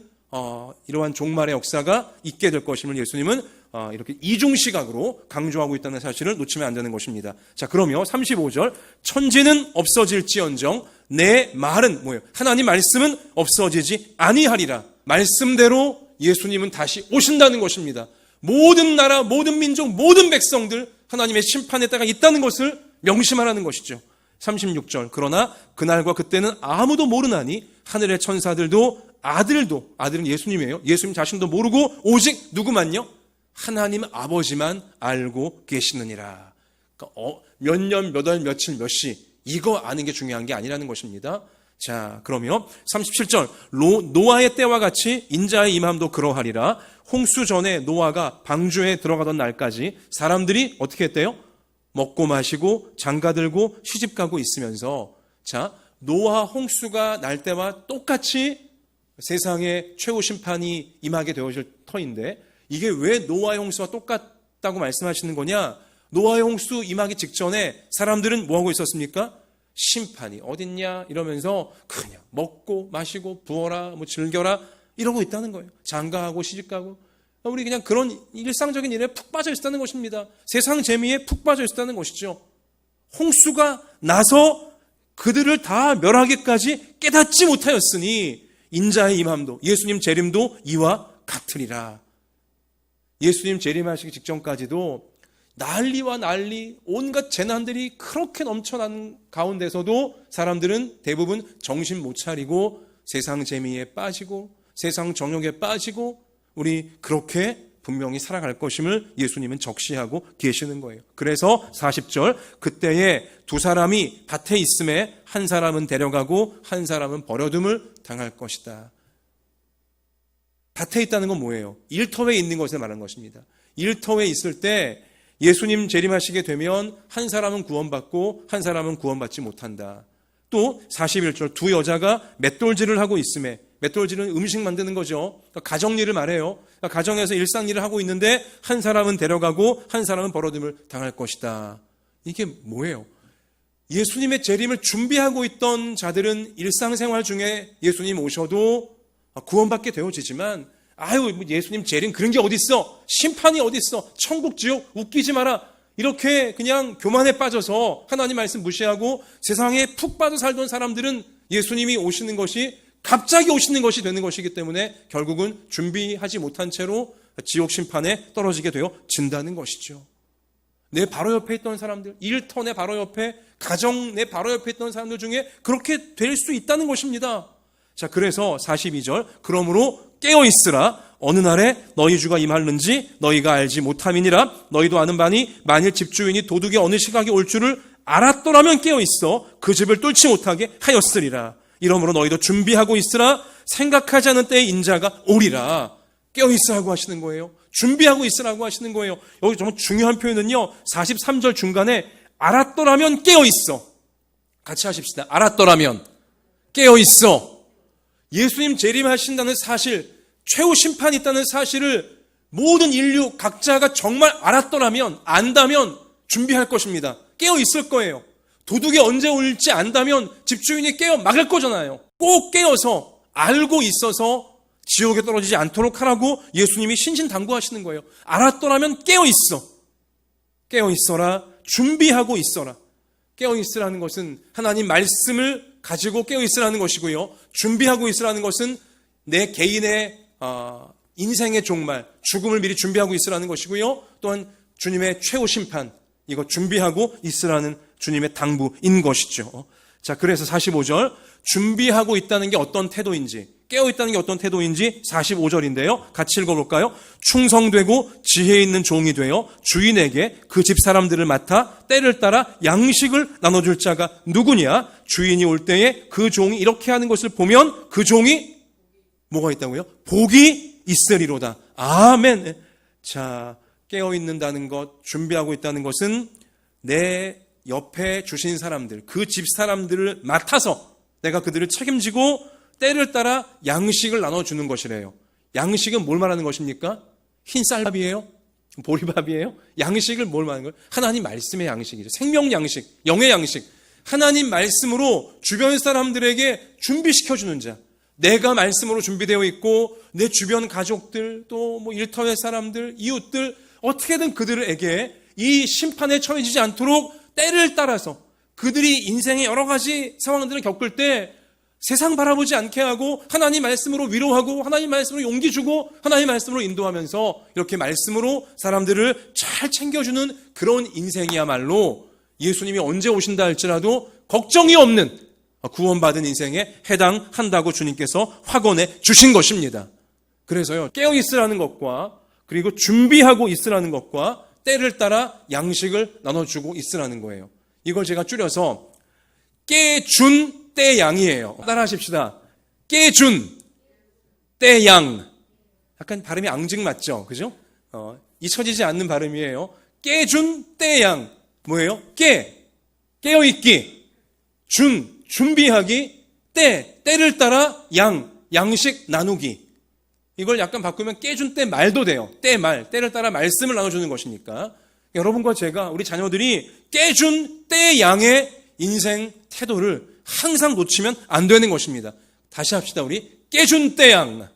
이러한 종말의 역사가 있게 될 것임을 예수님은 이렇게 이중시각으로 강조하고 있다는 사실을 놓치면 안 되는 것입니다. 자, 그러면 35절, 천지는 없어질지언정 내 말은 뭐예요? 하나님 말씀은 없어지지 아니하리라. 말씀대로 예수님은 다시 오신다는 것입니다. 모든 나라, 모든 민족, 모든 백성들 하나님의 심판의 때가 있다는 것을 명심하라는 것이죠. 36절, 그러나 그날과 그때는 아무도 모르나니 하늘의 천사들도 아들은 예수님이에요. 예수님 자신도 모르고 오직 누구만요? 하나님 아버지만 알고 계시느니라. 그러니까 몇 년, 몇 월, 며칠, 몇 시 이거 아는 게 중요한 게 아니라는 것입니다. 자, 그러면 37절, 노아의 때와 같이 인자의 임함도 그러하리라. 홍수 전에 노아가 방주에 들어가던 날까지 사람들이 어떻게 했대요? 먹고 마시고 장가들고 시집가고 있으면서, 자, 노아 홍수가 날 때와 똑같이 세상에 최후 심판이 임하게 되어질 터인데, 이게 왜 노아의 홍수와 똑같다고 말씀하시는 거냐? 노아의 홍수 임하기 직전에 사람들은 뭐하고 있었습니까? 심판이 어딨냐 이러면서 그냥 먹고 마시고 부어라 뭐 즐겨라 이러고 있다는 거예요. 장가하고 시집가고 우리 그냥 그런 일상적인 일에 푹 빠져 있었다는 것입니다. 세상 재미에 푹 빠져 있었다는 것이죠. 홍수가 나서 그들을 다 멸하기까지 깨닫지 못하였으니 인자의 임함도 예수님 재림도 이와 같으리라. 예수님 재림하시기 직전까지도 난리와 난리, 온갖 재난들이 그렇게 넘쳐나는 가운데서도 사람들은 대부분 정신 못 차리고 세상 재미에 빠지고 세상 정욕에 빠지고 우리 그렇게 분명히 살아갈 것임을 예수님은 적시하고 계시는 거예요. 그래서 40절, 그때에 두 사람이 밭에 있음에 한 사람은 데려가고 한 사람은 버려둠을 당할 것이다. 밭에 있다는 건 뭐예요? 일터에 있는 것을 말하는 것입니다. 일터에 있을 때 예수님 재림하시게 되면 한 사람은 구원받고 한 사람은 구원받지 못한다. 또 41절, 두 여자가 맷돌질을 하고 있음에, 맷돌질은 음식 만드는 거죠. 그러니까 가정일을 말해요. 그러니까 가정에서 일상일을 하고 있는데 한 사람은 데려가고 한 사람은 버려둠을 당할 것이다. 이게 뭐예요? 예수님의 재림을 준비하고 있던 자들은 일상생활 중에 예수님 오셔도 구원받게 되어지지만, 아유 예수님 재림 그런 게 어딨어, 심판이 어딨어, 천국 지옥 웃기지 마라, 이렇게 그냥 교만에 빠져서 하나님 말씀 무시하고 세상에 푹 빠져 살던 사람들은 예수님이 오시는 것이 갑자기 오시는 것이 되는 것이기 때문에 결국은 준비하지 못한 채로 지옥 심판에 떨어지게 되어진다는 것이죠. 내 바로 옆에 있던 사람들, 일터 내 바로 옆에, 가정 내 바로 옆에 있던 사람들 중에 그렇게 될 수 있다는 것입니다. 자, 그래서 42절, 그러므로 깨어있으라. 어느 날에 너희 주가 임하는지 너희가 알지 못함이니라. 너희도 아는 바니 만일 집주인이 도둑이 어느 시각에 올 줄을 알았더라면 깨어있어 그 집을 뚫지 못하게 하였으리라. 이러므로 너희도 준비하고 있으라. 생각하지 않은 때에 인자가 오리라. 깨어있으라고 하시는 거예요. 준비하고 있으라고 하시는 거예요. 여기 정말 중요한 표현은요, 43절 중간에 알았더라면 깨어있어. 같이 하십시다. 알았더라면 깨어있어. 예수님 재림하신다는 사실, 최후 심판이 있다는 사실을 모든 인류 각자가 정말 알았더라면, 안다면 준비할 것입니다. 깨어 있을 거예요. 도둑이 언제 올지 안다면 집주인이 깨어 막을 거잖아요. 꼭 깨어서 알고 있어서 지옥에 떨어지지 않도록 하라고 예수님이 신신당부하시는 거예요. 알았더라면 깨어 있어. 깨어 있어라. 준비하고 있어라. 깨어 있으라는 것은 하나님 말씀을 가지고 깨어 있으라는 것이고요. 준비하고 있으라는 것은 내 개인의 인생의 종말, 죽음을 미리 준비하고 있으라는 것이고요. 또한 주님의 최후 심판, 이거 준비하고 있으라는 주님의 당부인 것이죠. 자, 그래서 45절, 준비하고 있다는 게 어떤 태도인지, 깨어있다는 게 어떤 태도인지 45절인데요. 같이 읽어볼까요? 충성되고 지혜 있는 종이 되어 주인에게 그 집 사람들을 맡아 때를 따라 양식을 나눠줄 자가 누구냐? 주인이 올 때에 그 종이 이렇게 하는 것을 보면 그 종이 뭐가 있다고요? 복이 있으리로다. 아멘. 자, 깨어있는다는 것, 준비하고 있다는 것은 내 옆에 주신 사람들, 그 집 사람들을 맡아서 내가 그들을 책임지고 때를 따라 양식을 나눠주는 것이래요. 양식은 뭘 말하는 것입니까? 흰 쌀밥이에요? 보리밥이에요? 양식을 뭘 말하는 거예요? 하나님 말씀의 양식이죠. 생명 양식, 영의 양식. 하나님 말씀으로 주변 사람들에게 준비시켜주는 자. 내가 말씀으로 준비되어 있고 내 주변 가족들, 또 뭐 일터의 사람들, 이웃들, 어떻게든 그들에게 이 심판에 처해지지 않도록 때를 따라서 그들이 인생의 여러 가지 상황들을 겪을 때 세상 바라보지 않게 하고 하나님 말씀으로 위로하고 하나님 말씀으로 용기 주고 하나님 말씀으로 인도하면서 이렇게 말씀으로 사람들을 잘 챙겨주는 그런 인생이야말로 예수님이 언제 오신다 할지라도 걱정이 없는 구원받은 인생에 해당한다고 주님께서 확언해 주신 것입니다. 그래서요, 깨어있으라는 것과 그리고 준비하고 있으라는 것과 때를 따라 양식을 나눠주고 있으라는 거예요. 이걸 제가 줄여서 깨준 때양이에요. 따라하십시다. 깨준 때양. 약간 발음이 앙증맞죠? 그죠? 잊혀지지 않는 발음이에요. 깨준 때양. 뭐예요? 깨어있기. 준비하기. 때를 따라 양식 나누기. 이걸 약간 바꾸면 깨준 때 말도 돼요. 때를 따라 말씀을 나눠주는 것이니까. 여러분과 제가, 우리 자녀들이 깨준 때 양의 인생 태도를 항상 놓치면 안 되는 것입니다. 다시 합시다. 우리 깨준 때 양.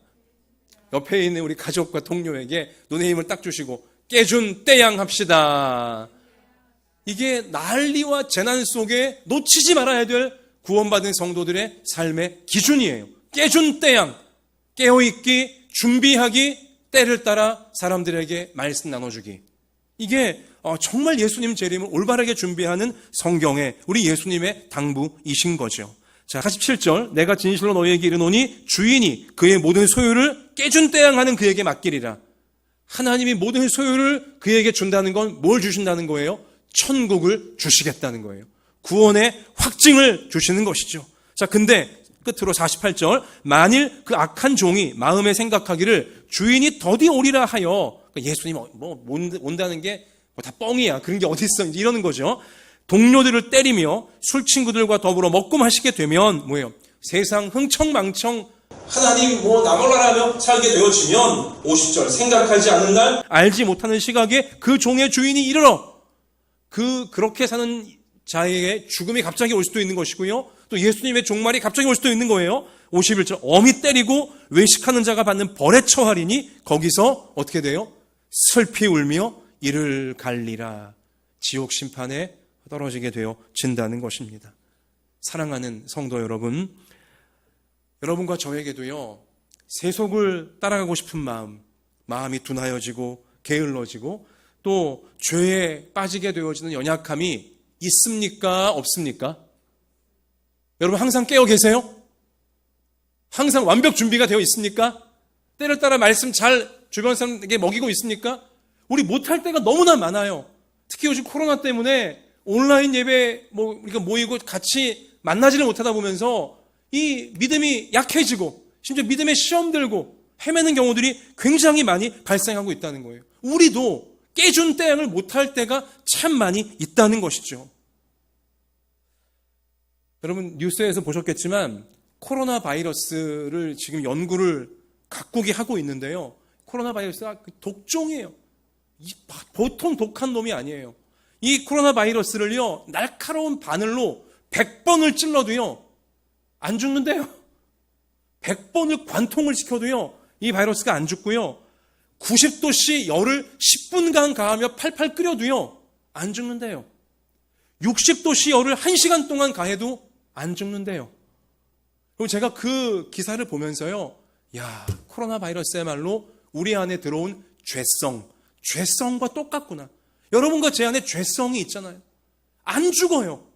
옆에 있는 우리 가족과 동료에게 눈의 힘을 딱 주시고 깨준 때 양 합시다. 이게 난리와 재난 속에 놓치지 말아야 될 구원받은 성도들의 삶의 기준이에요. 깨준 때 양. 깨어있기, 준비하기, 때를 따라 사람들에게 말씀 나눠주기. 이게 정말 예수님 재림을 올바르게 준비하는 성경의 우리 예수님의 당부이신 거죠. 자, 47절, 내가 진실로 너희에게 이르노니 주인이 그의 모든 소유를 깨준 때양하는 그에게 맡기리라. 하나님이 모든 소유를 그에게 준다는 건 뭘 주신다는 거예요? 천국을 주시겠다는 거예요. 구원의 확증을 주시는 것이죠. 자, 근데 끝으로 48절, 만일 그 악한 종이 마음에 생각하기를 주인이 더디 오리라 하여, 예수님 온다는 게 다 뻥이야, 그런 게 어디 있어, 이러는 거죠. 동료들을 때리며 술 친구들과 더불어 먹고 마시게 되면 뭐예요? 세상 흥청망청 하나님 나 몰라라며 살게 되어지면 50절, 생각하지 않는 날 알지 못하는 시각에 그 종의 주인이 이르러 그렇게 사는 자에게 죽음이 갑자기 올 수도 있는 것이고요. 또 예수님의 종말이 갑자기 올 수도 있는 거예요. 51절, 엄히 때리고 외식하는 자가 받는 벌에 처하리니 거기서 어떻게 돼요? 슬피 울며 이를 갈리라. 지옥 심판에 떨어지게 되어진다는 것입니다. 사랑하는 성도 여러분, 여러분과 저에게도요, 세속을 따라가고 싶은 마음이 둔하여지고 게을러지고 또 죄에 빠지게 되어지는 연약함이 있습니까? 없습니까? 여러분 항상 깨어 계세요? 항상 완벽 준비가 되어 있습니까? 때를 따라 말씀 잘 주변 사람에게 먹이고 있습니까? 우리 못할 때가 너무나 많아요. 특히 요즘 코로나 때문에 온라인 예배 우리가 모이고 같이 만나지를 못하다 보면서 이 믿음이 약해지고 심지어 믿음의 시험 들고 헤매는 경우들이 굉장히 많이 발생하고 있다는 거예요. 우리도 깨준 때양을 못할 때가 참 많이 있다는 것이죠. 여러분 뉴스에서 보셨겠지만 코로나 바이러스를 지금 연구를 각국이 하고 있는데요. 코로나 바이러스가 독종이에요. 보통 독한 놈이 아니에요. 이 코로나 바이러스를요, 날카로운 바늘로 100번을 찔러도요, 안 죽는데요. 100번을 관통을 시켜도요, 이 바이러스가 안 죽고요. 90도씨 열을 10분간 가하며 팔팔 끓여도요, 안 죽는데요. 60도씨 열을 1시간 동안 가해도 안 죽는데요. 그리고 제가 그 기사를 보면서요, 코로나 바이러스야말로 우리 안에 들어온 죄성과 똑같구나. 여러분과 제 안에 죄성이 있잖아요. 안 죽어요.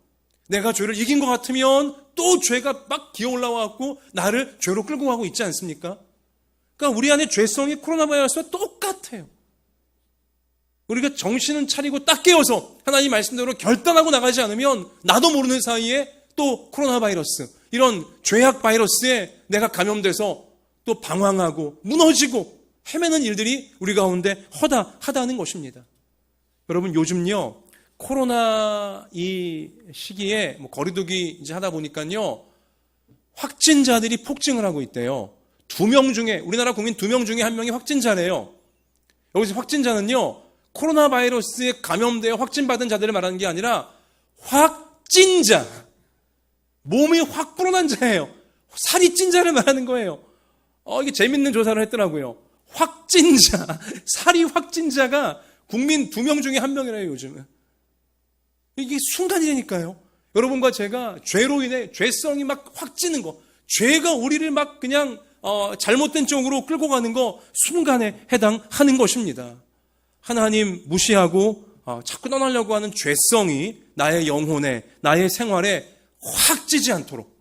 내가 죄를 이긴 것 같으면 또 죄가 막 기어 올라와갖고 나를 죄로 끌고 가고 있지 않습니까? 그러니까 우리 안에 죄성이 코로나 바이러스와 똑같아요. 우리가 정신은 차리고 딱 깨어서 하나님 말씀대로 결단하고 나가지 않으면 나도 모르는 사이에 또 코로나 바이러스, 이런 죄악 바이러스에 내가 감염돼서 또 방황하고 무너지고 헤매는 일들이 우리 가운데 허다하다는 것입니다. 여러분, 요즘요 코로나 이 시기에 거리두기 이제 하다 보니까요 확진자들이 폭증을 하고 있대요. 2명 중에, 우리나라 국민 2명 중에 1명이 확진자래요. 여기서 확진자는요 코로나 바이러스에 감염되어 확진받은 자들을 말하는 게 아니라 확진자, 몸이 확 불어난 자예요. 살이 찐 자를 말하는 거예요. 이게 재밌는 조사를 했더라고요. 확진자, 살이 확진자가 국민 2명 중에 1명이래요, 요즘은. 이게 순간이라니까요. 여러분과 제가 죄로 인해 죄성이 막 확 찌는 거, 죄가 우리를 막 그냥 잘못된 쪽으로 끌고 가는 거 순간에 해당하는 것입니다. 하나님 무시하고 자꾸 떠나려고 하는 죄성이 나의 영혼에, 나의 생활에 확 찌지 않도록,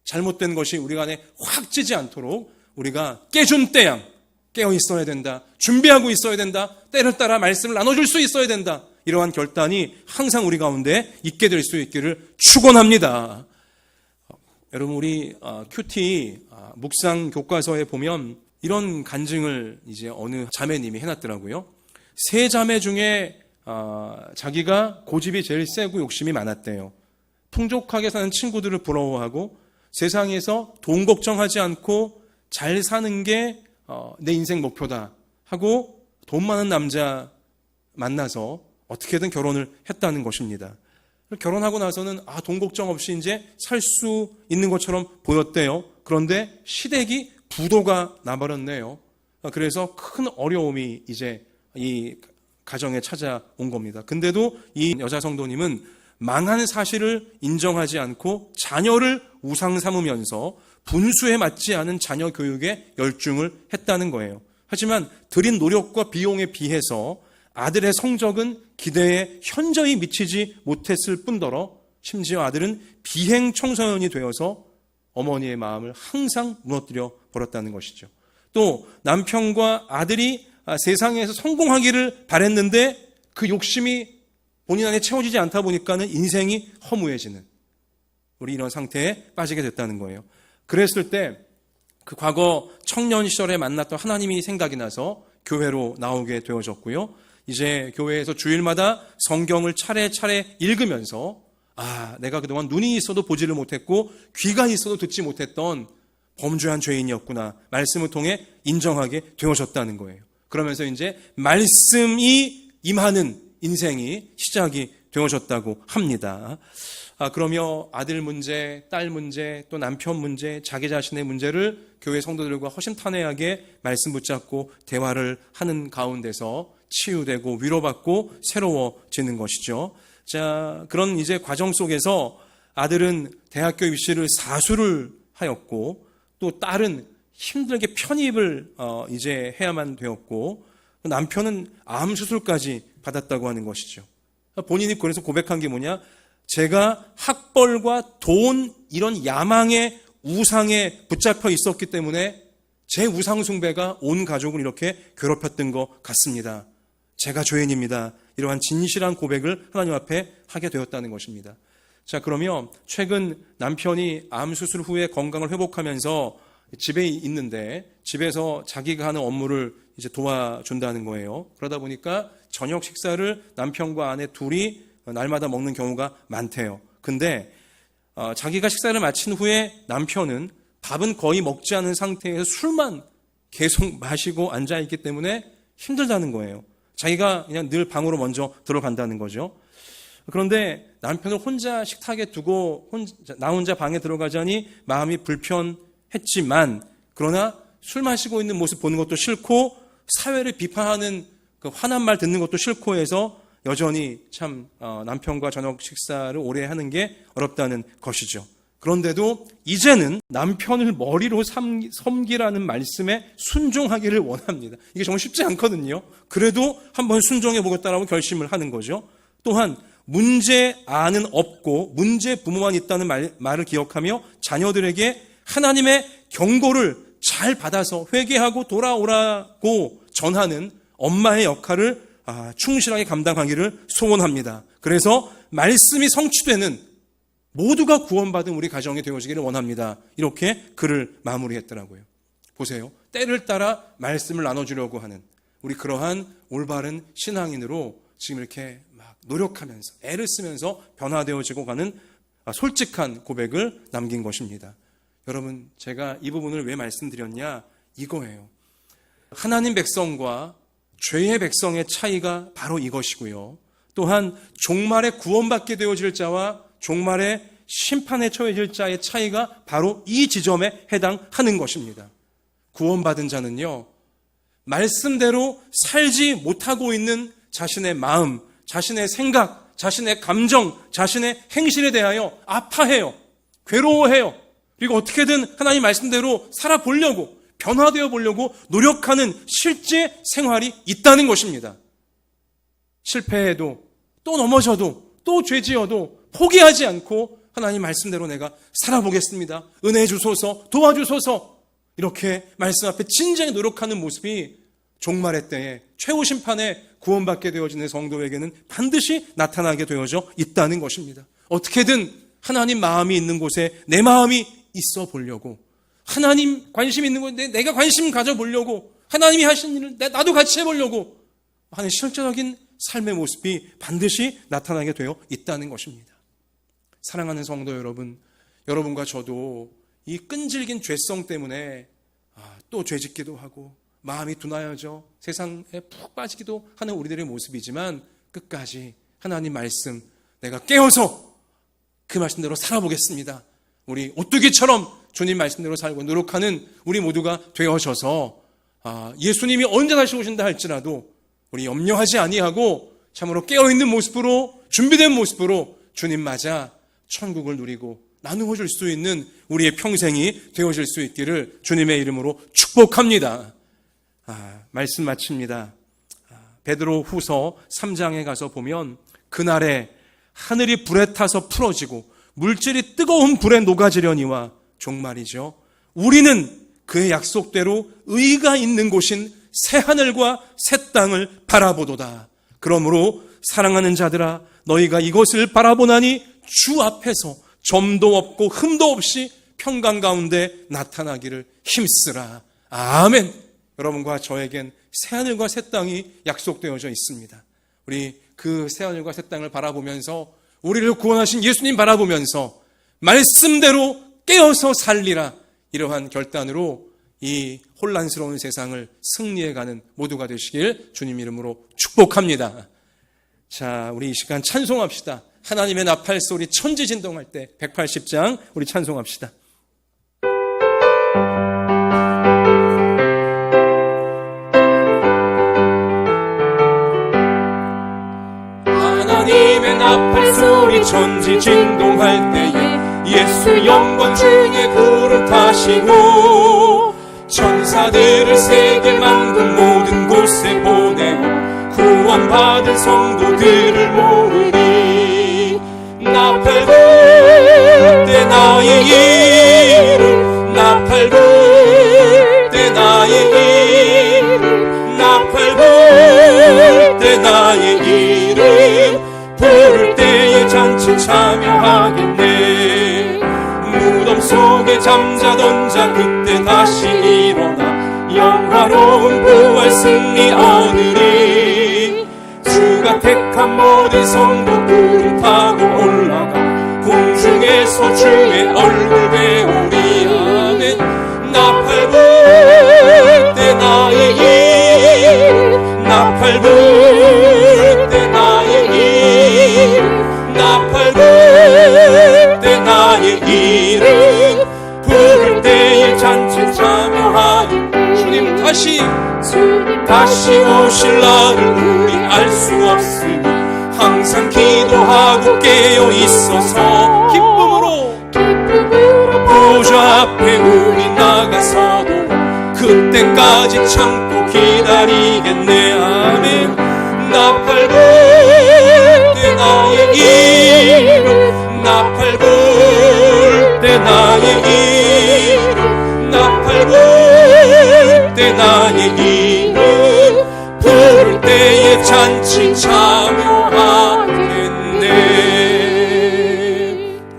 잘못된 것이 우리 안에 확 찌지 않도록 우리가 깨준 때양 깨어 있어야 된다. 준비하고 있어야 된다. 때를 따라 말씀을 나눠줄 수 있어야 된다. 이러한 결단이 항상 우리 가운데 있게 될 수 있기를 축원합니다. 여러분, 우리 큐티 묵상 교과서에 보면 이런 간증을 이제 어느 자매님이 해놨더라고요. 3자매 중에 자기가 고집이 제일 세고 욕심이 많았대요. 풍족하게 사는 친구들을 부러워하고 세상에서 돈 걱정하지 않고 잘 사는 게 내 인생 목표다 하고 돈 많은 남자 만나서 어떻게든 결혼을 했다는 것입니다. 결혼하고 나서는 돈 걱정 없이 이제 살 수 있는 것처럼 보였대요. 그런데 시댁이 부도가 나버렸네요. 그래서 큰 어려움이 이제 이 가정에 찾아온 겁니다. 근데도 이 여자 성도님은 망한 사실을 인정하지 않고 자녀를 우상 삼으면서 분수에 맞지 않은 자녀 교육에 열중을 했다는 거예요. 하지만 들인 노력과 비용에 비해서 아들의 성적은 기대에 현저히 미치지 못했을 뿐더러 심지어 아들은 비행 청소년이 되어서 어머니의 마음을 항상 무너뜨려 버렸다는 것이죠. 또 남편과 아들이 세상에서 성공하기를 바랬는데 그 욕심이 본인 안에 채워지지 않다 보니까는 인생이 허무해지는, 우리 이런 상태에 빠지게 됐다는 거예요. 그랬을 때 그 과거 청년 시절에 만났던 하나님이 생각이 나서 교회로 나오게 되어졌고요. 이제 교회에서 주일마다 성경을 차례차례 읽으면서 내가 그동안 눈이 있어도 보지를 못했고 귀가 있어도 듣지 못했던 범죄한 죄인이었구나, 말씀을 통해 인정하게 되어졌다는 거예요. 그러면서 이제 말씀이 임하는 인생이 시작이 되어졌다고 합니다. 그러며 아들 문제, 딸 문제, 또 남편 문제, 자기 자신의 문제를 교회 성도들과 허심탄회하게 말씀 붙잡고 대화를 하는 가운데서 치유되고 위로받고 새로워지는 것이죠. 자, 그런 이제 과정 속에서 아들은 대학교 입시를 사수를 하였고, 또 딸은 힘들게 편입을 이제 해야만 되었고, 남편은 암 수술까지 받았다고 하는 것이죠. 본인이 그래서 고백한 게 뭐냐? 제가 학벌과 돈, 이런 야망의 우상에 붙잡혀 있었기 때문에 제 우상 숭배가 온 가족을 이렇게 괴롭혔던 것 같습니다. 제가 죄인입니다. 이러한 진실한 고백을 하나님 앞에 하게 되었다는 것입니다. 자, 그러면 최근 남편이 암 수술 후에 건강을 회복하면서 집에 있는데 집에서 자기가 하는 업무를 이제 도와준다는 거예요. 그러다 보니까 저녁 식사를 남편과 아내 둘이 날마다 먹는 경우가 많대요. 근데 자기가 식사를 마친 후에 남편은 밥은 거의 먹지 않은 상태에서 술만 계속 마시고 앉아있기 때문에 힘들다는 거예요. 자기가 그냥 늘 방으로 먼저 들어간다는 거죠. 그런데 남편을 혼자 식탁에 두고 나 혼자 방에 들어가자니 마음이 불편했지만, 그러나 술 마시고 있는 모습 보는 것도 싫고 사회를 비판하는 그 화난 말 듣는 것도 싫고 해서 여전히 참 남편과 저녁 식사를 오래 하는 게 어렵다는 것이죠. 그런데도 이제는 남편을 머리로 섬기라는 말씀에 순종하기를 원합니다. 이게 정말 쉽지 않거든요. 그래도 한번 순종해 보겠다라고 결심을 하는 거죠. 또한 문제 아는 없고 문제 부모만 있다는 말을 기억하며 자녀들에게 하나님의 경고를 잘 받아서 회개하고 돌아오라고 전하는 엄마의 역할을 충실하게 감당하기를 소원합니다. 그래서 말씀이 성취되는 모두가 구원받은 우리 가정이 되어지기를 원합니다. 이렇게 글을 마무리했더라고요. 보세요. 때를 따라 말씀을 나눠주려고 하는 우리 그러한 올바른 신앙인으로 지금 이렇게 막 노력하면서 애를 쓰면서 변화되어지고 가는 솔직한 고백을 남긴 것입니다. 여러분, 제가 이 부분을 왜 말씀드렸냐? 이거예요. 하나님 백성과 죄의 백성의 차이가 바로 이것이고요. 또한 종말에 구원받게 되어질 자와 종말에 심판에 처해질 자의 차이가 바로 이 지점에 해당하는 것입니다. 구원받은 자는요, 말씀대로 살지 못하고 있는 자신의 마음, 자신의 생각, 자신의 감정, 자신의 행실에 대하여 아파해요. 괴로워해요. 그리고 어떻게든 하나님 말씀대로 살아보려고, 변화되어 보려고 노력하는 실제 생활이 있다는 것입니다. 실패해도, 또 넘어져도, 또 죄지어도 포기하지 않고 하나님 말씀대로 내가 살아보겠습니다. 은혜 주소서, 도와주소서. 이렇게 말씀 앞에 진지하게 노력하는 모습이 종말의 때에 최후 심판에 구원받게 되어지는 성도에게는 반드시 나타나게 되어져 있다는 것입니다. 어떻게든 하나님 마음이 있는 곳에 내 마음이 있어 보려고, 하나님 관심 있는 곳에 내가 관심 가져보려고, 하나님이 하신 일을 나도 같이 해보려고 하는 실제적인 삶의 모습이 반드시 나타나게 되어 있다는 것입니다. 사랑하는 성도 여러분, 여러분과 저도 이 끈질긴 죄성 때문에 또 죄짓기도 하고 마음이 둔하여져 세상에 푹 빠지기도 하는 우리들의 모습이지만 끝까지 하나님 말씀 내가 깨어서 그 말씀대로 살아보겠습니다. 우리 오뚜기처럼 주님 말씀대로 살고 노력하는 우리 모두가 되어져서 예수님이 언제 다시 오신다 할지라도 우리 염려하지 아니하고 참으로 깨어있는 모습으로 준비된 모습으로 주님 맞아 천국을 누리고 나누어 줄 수 있는 우리의 평생이 되어질 수 있기를 주님의 이름으로 축복합니다. 말씀 마칩니다. 베드로 후서 3장에 가서 보면 그날에 하늘이 불에 타서 풀어지고 물질이 뜨거운 불에 녹아지려니와 종말이죠. 우리는 그의 약속대로 의가 있는 곳인 새 하늘과 새 땅을 바라보도다. 그러므로 사랑하는 자들아, 너희가 이것을 바라보나니 주 앞에서 점도 없고 흠도 없이 평강 가운데 나타나기를 힘쓰라. 아멘. 여러분과 저에겐 새하늘과 새 땅이 약속되어져 있습니다. 우리 그 새하늘과 새 땅을 바라보면서 우리를 구원하신 예수님 바라보면서 말씀대로 깨어서 살리라. 이러한 결단으로 이 혼란스러운 세상을 승리해가는 모두가 되시길 주님 이름으로 축복합니다. 자, 우리 이 시간 찬송합시다. 하나님의 나팔 소리 천지진동할 때 180장 우리 찬송합시다. 하나님의 나팔 소리 천지진동할 때에 예수 영광 중에 구름 타시고 천사들을 세계 만국 모든 곳에 보내어 구원받은 성도들을 모으리. 나팔 불 때 나의 이름, 나팔 불 때 나의 이름, 나팔 불 때 나의 이름, 부를 때에 잔치 참여하겠네. 무덤 속에 잠자던 자 그때 다시 일어나 영화로운 부활 승리 얻으리. 주가 택한 모든 성도 구름 타고 올라가 공중에서 주의 얼굴 배우리. 아멘. 나팔 불 때 나의 이름, 나팔 불 때 나의 이름, 나팔 불 때 나의 이름, 부를 때에 잔치 참여하리. 주님 다시 오실 날을 우리 알 수 없으니 항상 기도하고 깨어 있어서 기쁨으로 앞에 우리 나가서도 그때까지 참고 기다리겠네. 아멘. 나팔 불 때 나의 이름, 나팔 불 때 나의 이름, 나팔 불 때 나의 이름, 부를 때에 잔치 참여하겠네.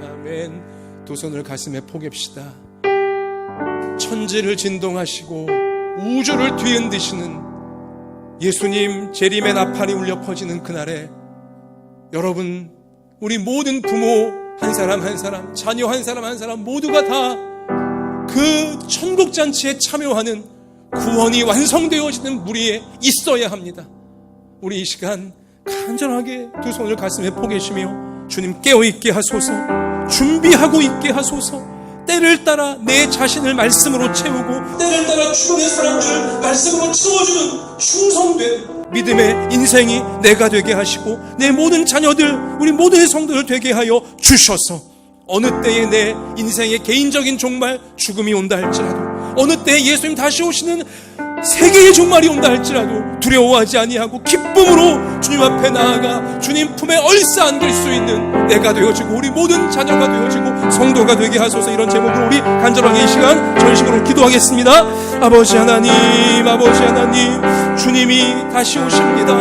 아멘. 두 손을 가슴에 포갭시다. 천지를 진동하시고 우주를 뒤흔드시는 예수님 재림의 나팔이 울려 퍼지는 그날에 여러분, 우리 모든 부모 한 사람 한 사람, 자녀 한 사람 한 사람 모두가 다 그 천국잔치에 참여하는 구원이 완성되어지는 무리에 있어야 합니다. 우리 이 시간 간절하게 두 손을 가슴에 포개시며 주님 깨어있게 하소서, 준비하고 있게 하소서. 때를 따라 내 자신을 말씀으로 채우고 때를 따라 주변의 사람들을 말씀으로 채워주는 충성된 믿음의 인생이 내가 되게 하시고 내 모든 자녀들, 우리 모든 성도들 되게 하여 주셔서 어느 때에 내 인생의 개인적인 종말 죽음이 온다 할지라도, 어느 때에 예수님 다시 오시는 세계의 종말이 온다 할지라도 두려워하지 아니하고 기쁨으로 주님 앞에 나아가 주님 품에 얼싸안길 수 있는 내가 되어지고 우리 모든 자녀가 되어지고 성도가 되게 하소서. 이런 제목으로 우리 간절하게 이 시간 전심으로 기도하겠습니다. 아버지 하나님, 아버지 하나님, 주님이 다시 오십니다.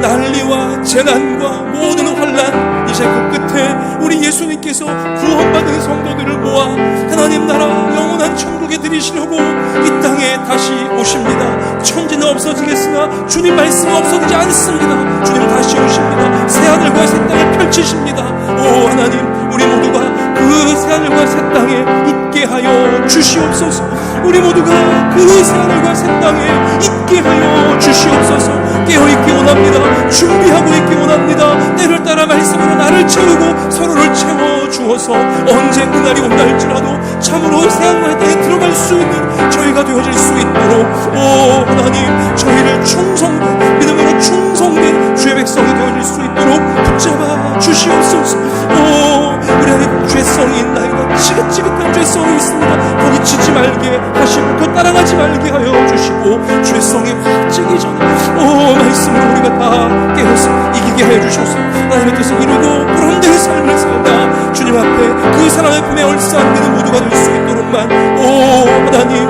난리와 재난과 모든 환난, 이제 그 끝에 우리 예수님께서 구원받은 성도들을 모아 하나님 나라 영원한 천국에 들이시려고 이 땅에 다시 오십니다. 천지는 없어지겠으나 주님 말씀은 없어지지 않습니다. 주님 다시 오십니다. 새하늘과 새 땅을 펼치십니다. 오 하나님, 우리 모두가 그 새하늘과 새 땅에 있게 하여 주시옵소서. 우리 모두가 그 새하늘과 새 땅에 있게 하여 주시옵소서. 깨어있기 원합니다. 준비하고 있기 원합니다. 때를 따라 말씀으로 나를 채우고 서로를 채워주어서 언제 그날이 온다 할지라도 참으로 새하늘과 땅에 들어갈 수 있는 저희가 되어질 수 있도록 오 하나님, 저희를 충성된 믿음으로 충성된 주의 백성이 되어질 수 있도록 붙잡아 주시옵소서. 오 우리 안에 죄성이 있나이다. 지긋지긋한 죄성이 있습니다. 거기 치지 말게 하시고 그 따라가지 말게 하여 주시고 죄성이 확 찌기 전에 오 말씀으로 우리가 다 깨어서 이기게 하여 주셔서 하나님의 뜻을 이루고 보람된 삶을 살다 주님 앞에 그 사랑의 품에 얼싸안기는 모두가 될 수 있도록만 오 하나님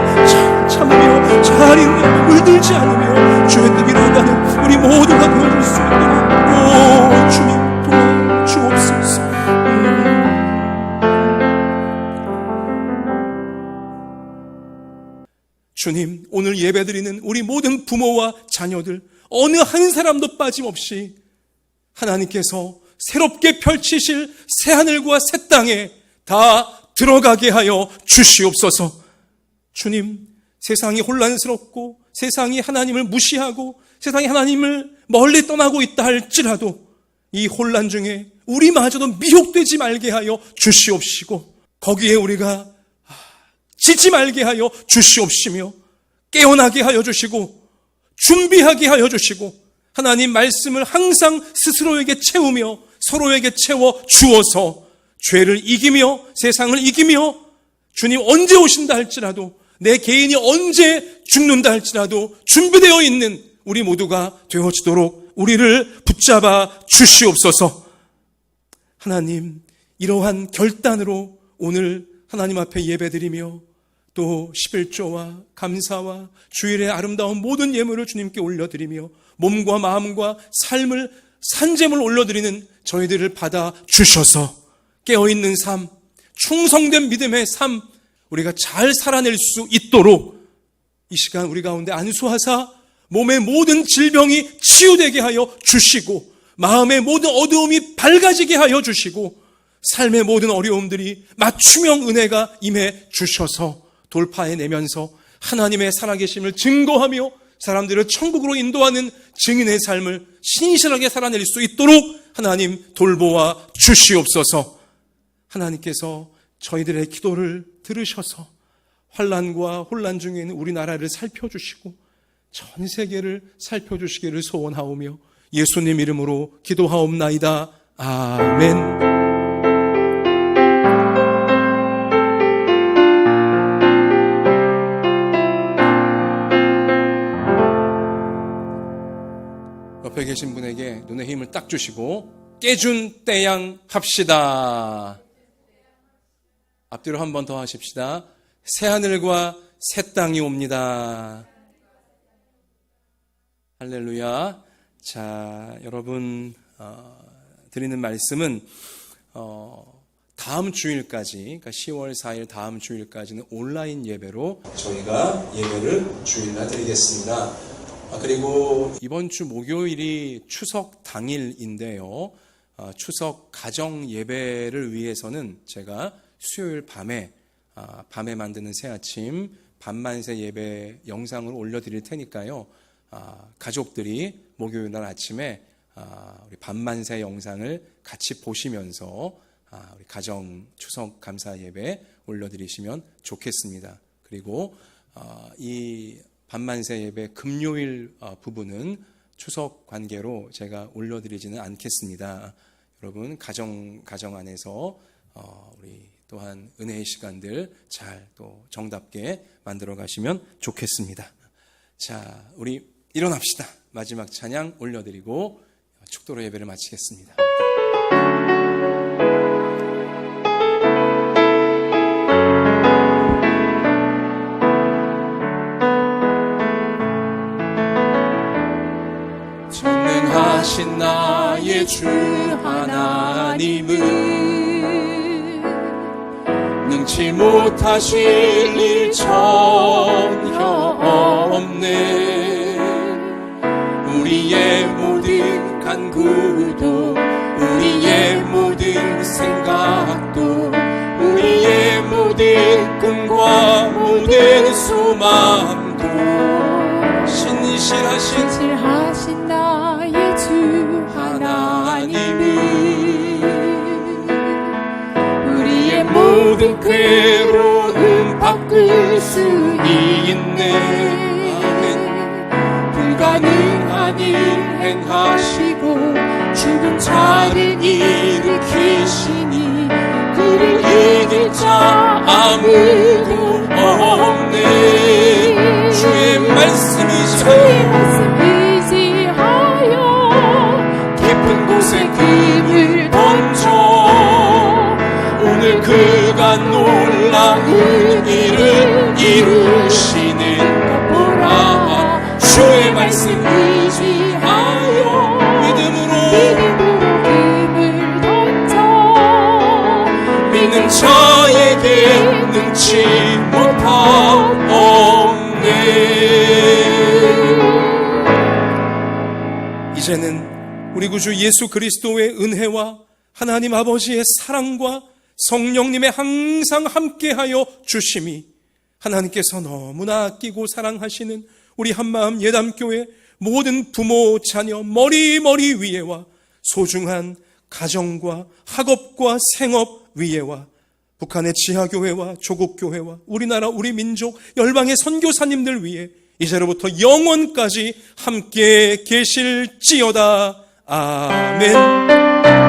참으며 잘 있는 물들지 않으며 주의 뜻 이루어가는 우리 모두가 되어질 수 있도록 오 주님 도와주옵소서. 주님, 오늘 예배드리는 우리 모든 부모와 자녀들 어느 한 사람도 빠짐없이 하나님께서 새롭게 펼치실 새하늘과 새 땅에 다 들어가게 하여 주시옵소서. 주님, 세상이 혼란스럽고 세상이 하나님을 무시하고 세상이 하나님을 멀리 떠나고 있다 할지라도 이 혼란 중에 우리마저도 미혹되지 말게 하여 주시옵시고 거기에 우리가 지지 말게 하여 주시옵시며 깨어나게 하여 주시고 준비하게 하여 주시고 하나님 말씀을 항상 스스로에게 채우며 서로에게 채워 주어서 죄를 이기며 세상을 이기며 주님 언제 오신다 할지라도 내 개인이 언제 죽는다 할지라도 준비되어 있는 우리 모두가 되어지도록 우리를 붙잡아 주시옵소서. 하나님, 이러한 결단으로 오늘 하나님 앞에 예배드리며 또 11조와 감사와 주일의 아름다운 모든 예물을 주님께 올려드리며 몸과 마음과 삶을 산재물 올려드리는 저희들을 받아 주셔서 깨어있는 삶, 충성된 믿음의 삶 우리가 잘 살아낼 수 있도록 이 시간 우리 가운데 안수하사 몸의 모든 질병이 치유되게 하여 주시고 마음의 모든 어두움이 밝아지게 하여 주시고 삶의 모든 어려움들이 맞춤형 은혜가 임해 주셔서 돌파해내면서 하나님의 살아계심을 증거하며 사람들을 천국으로 인도하는 증인의 삶을 신실하게 살아낼 수 있도록 하나님 돌보아 주시옵소서. 하나님께서 저희들의 기도를 들으셔서 환난과 혼란 중에 있는 우리나라를 살펴주시고 전 세계를 살펴주시기를 소원하오며 예수님 이름으로 기도하옵나이다. 아멘. 계신 분에게 눈에 힘을 딱 주시고 깨준 떼양 합시다. 앞뒤로 한 번 더 하십시다. 새하늘과 새 땅이 옵니다. 할렐루야. 자, 여러분 드리는 말씀은 다음 주일까지, 그러니까 10월 4일 다음 주일까지는 온라인 예배로 저희가 예배를 주일날 드리겠습니다. 그리고 이번 주 목요일이 추석 당일인데요. 추석 가정 예배를 위해서는 제가 수요일 밤에 만드는 새아침 밤만세 예배 영상을 올려드릴 테니까요. 가족들이 목요일 날 아침에 우리 밤만세 영상을 같이 보시면서 우리 가정 추석 감사 예배 올려드리시면 좋겠습니다. 그리고 이 밤만세 예배 금요일 부분은 추석 관계로 제가 올려드리지는 않겠습니다. 여러분 가정 안에서 우리 또한 은혜의 시간들 잘 또 정답게 만들어 가시면 좋겠습니다. 자, 우리 일어납시다. 마지막 찬양 올려드리고 축도로 예배를 마치겠습니다. 전능하신 나의 주 하나님은 능치 못하실 일 전혀 없네. 우리의 모든 간구도 우리의 모든 생각도 우리의 모든 꿈과 모든 소망도 신실하신 나의 주 하나님은 우리의 모든 괴로움 바꿀 수 있네. 불가능한 일 행하시고 죽은 자를 일으키시니 그를 이길 자 아무도 없네. 주의 말씀이 의지하여 깊은 곳에 금을 던져 오늘 그가 놀라운 일을 이루시는 것 보라. 주의 말씀 의지하여 믿음으로 금을 던져 믿는 자에게 능치 못함 없네. 이제는 우리 구주 예수 그리스도의 은혜와 하나님 아버지의 사랑과 성령님의 항상 함께하여 주심이 하나님께서 너무나 아끼고 사랑하시는 우리 한마음 예담교회 모든 부모 자녀 머리 위에와 소중한 가정과 학업과 생업 위에와 북한의 지하교회와 조국교회와 우리나라 우리 민족 열방의 선교사님들 위해 이제로부터 영원까지 함께 계실지어다. 아멘.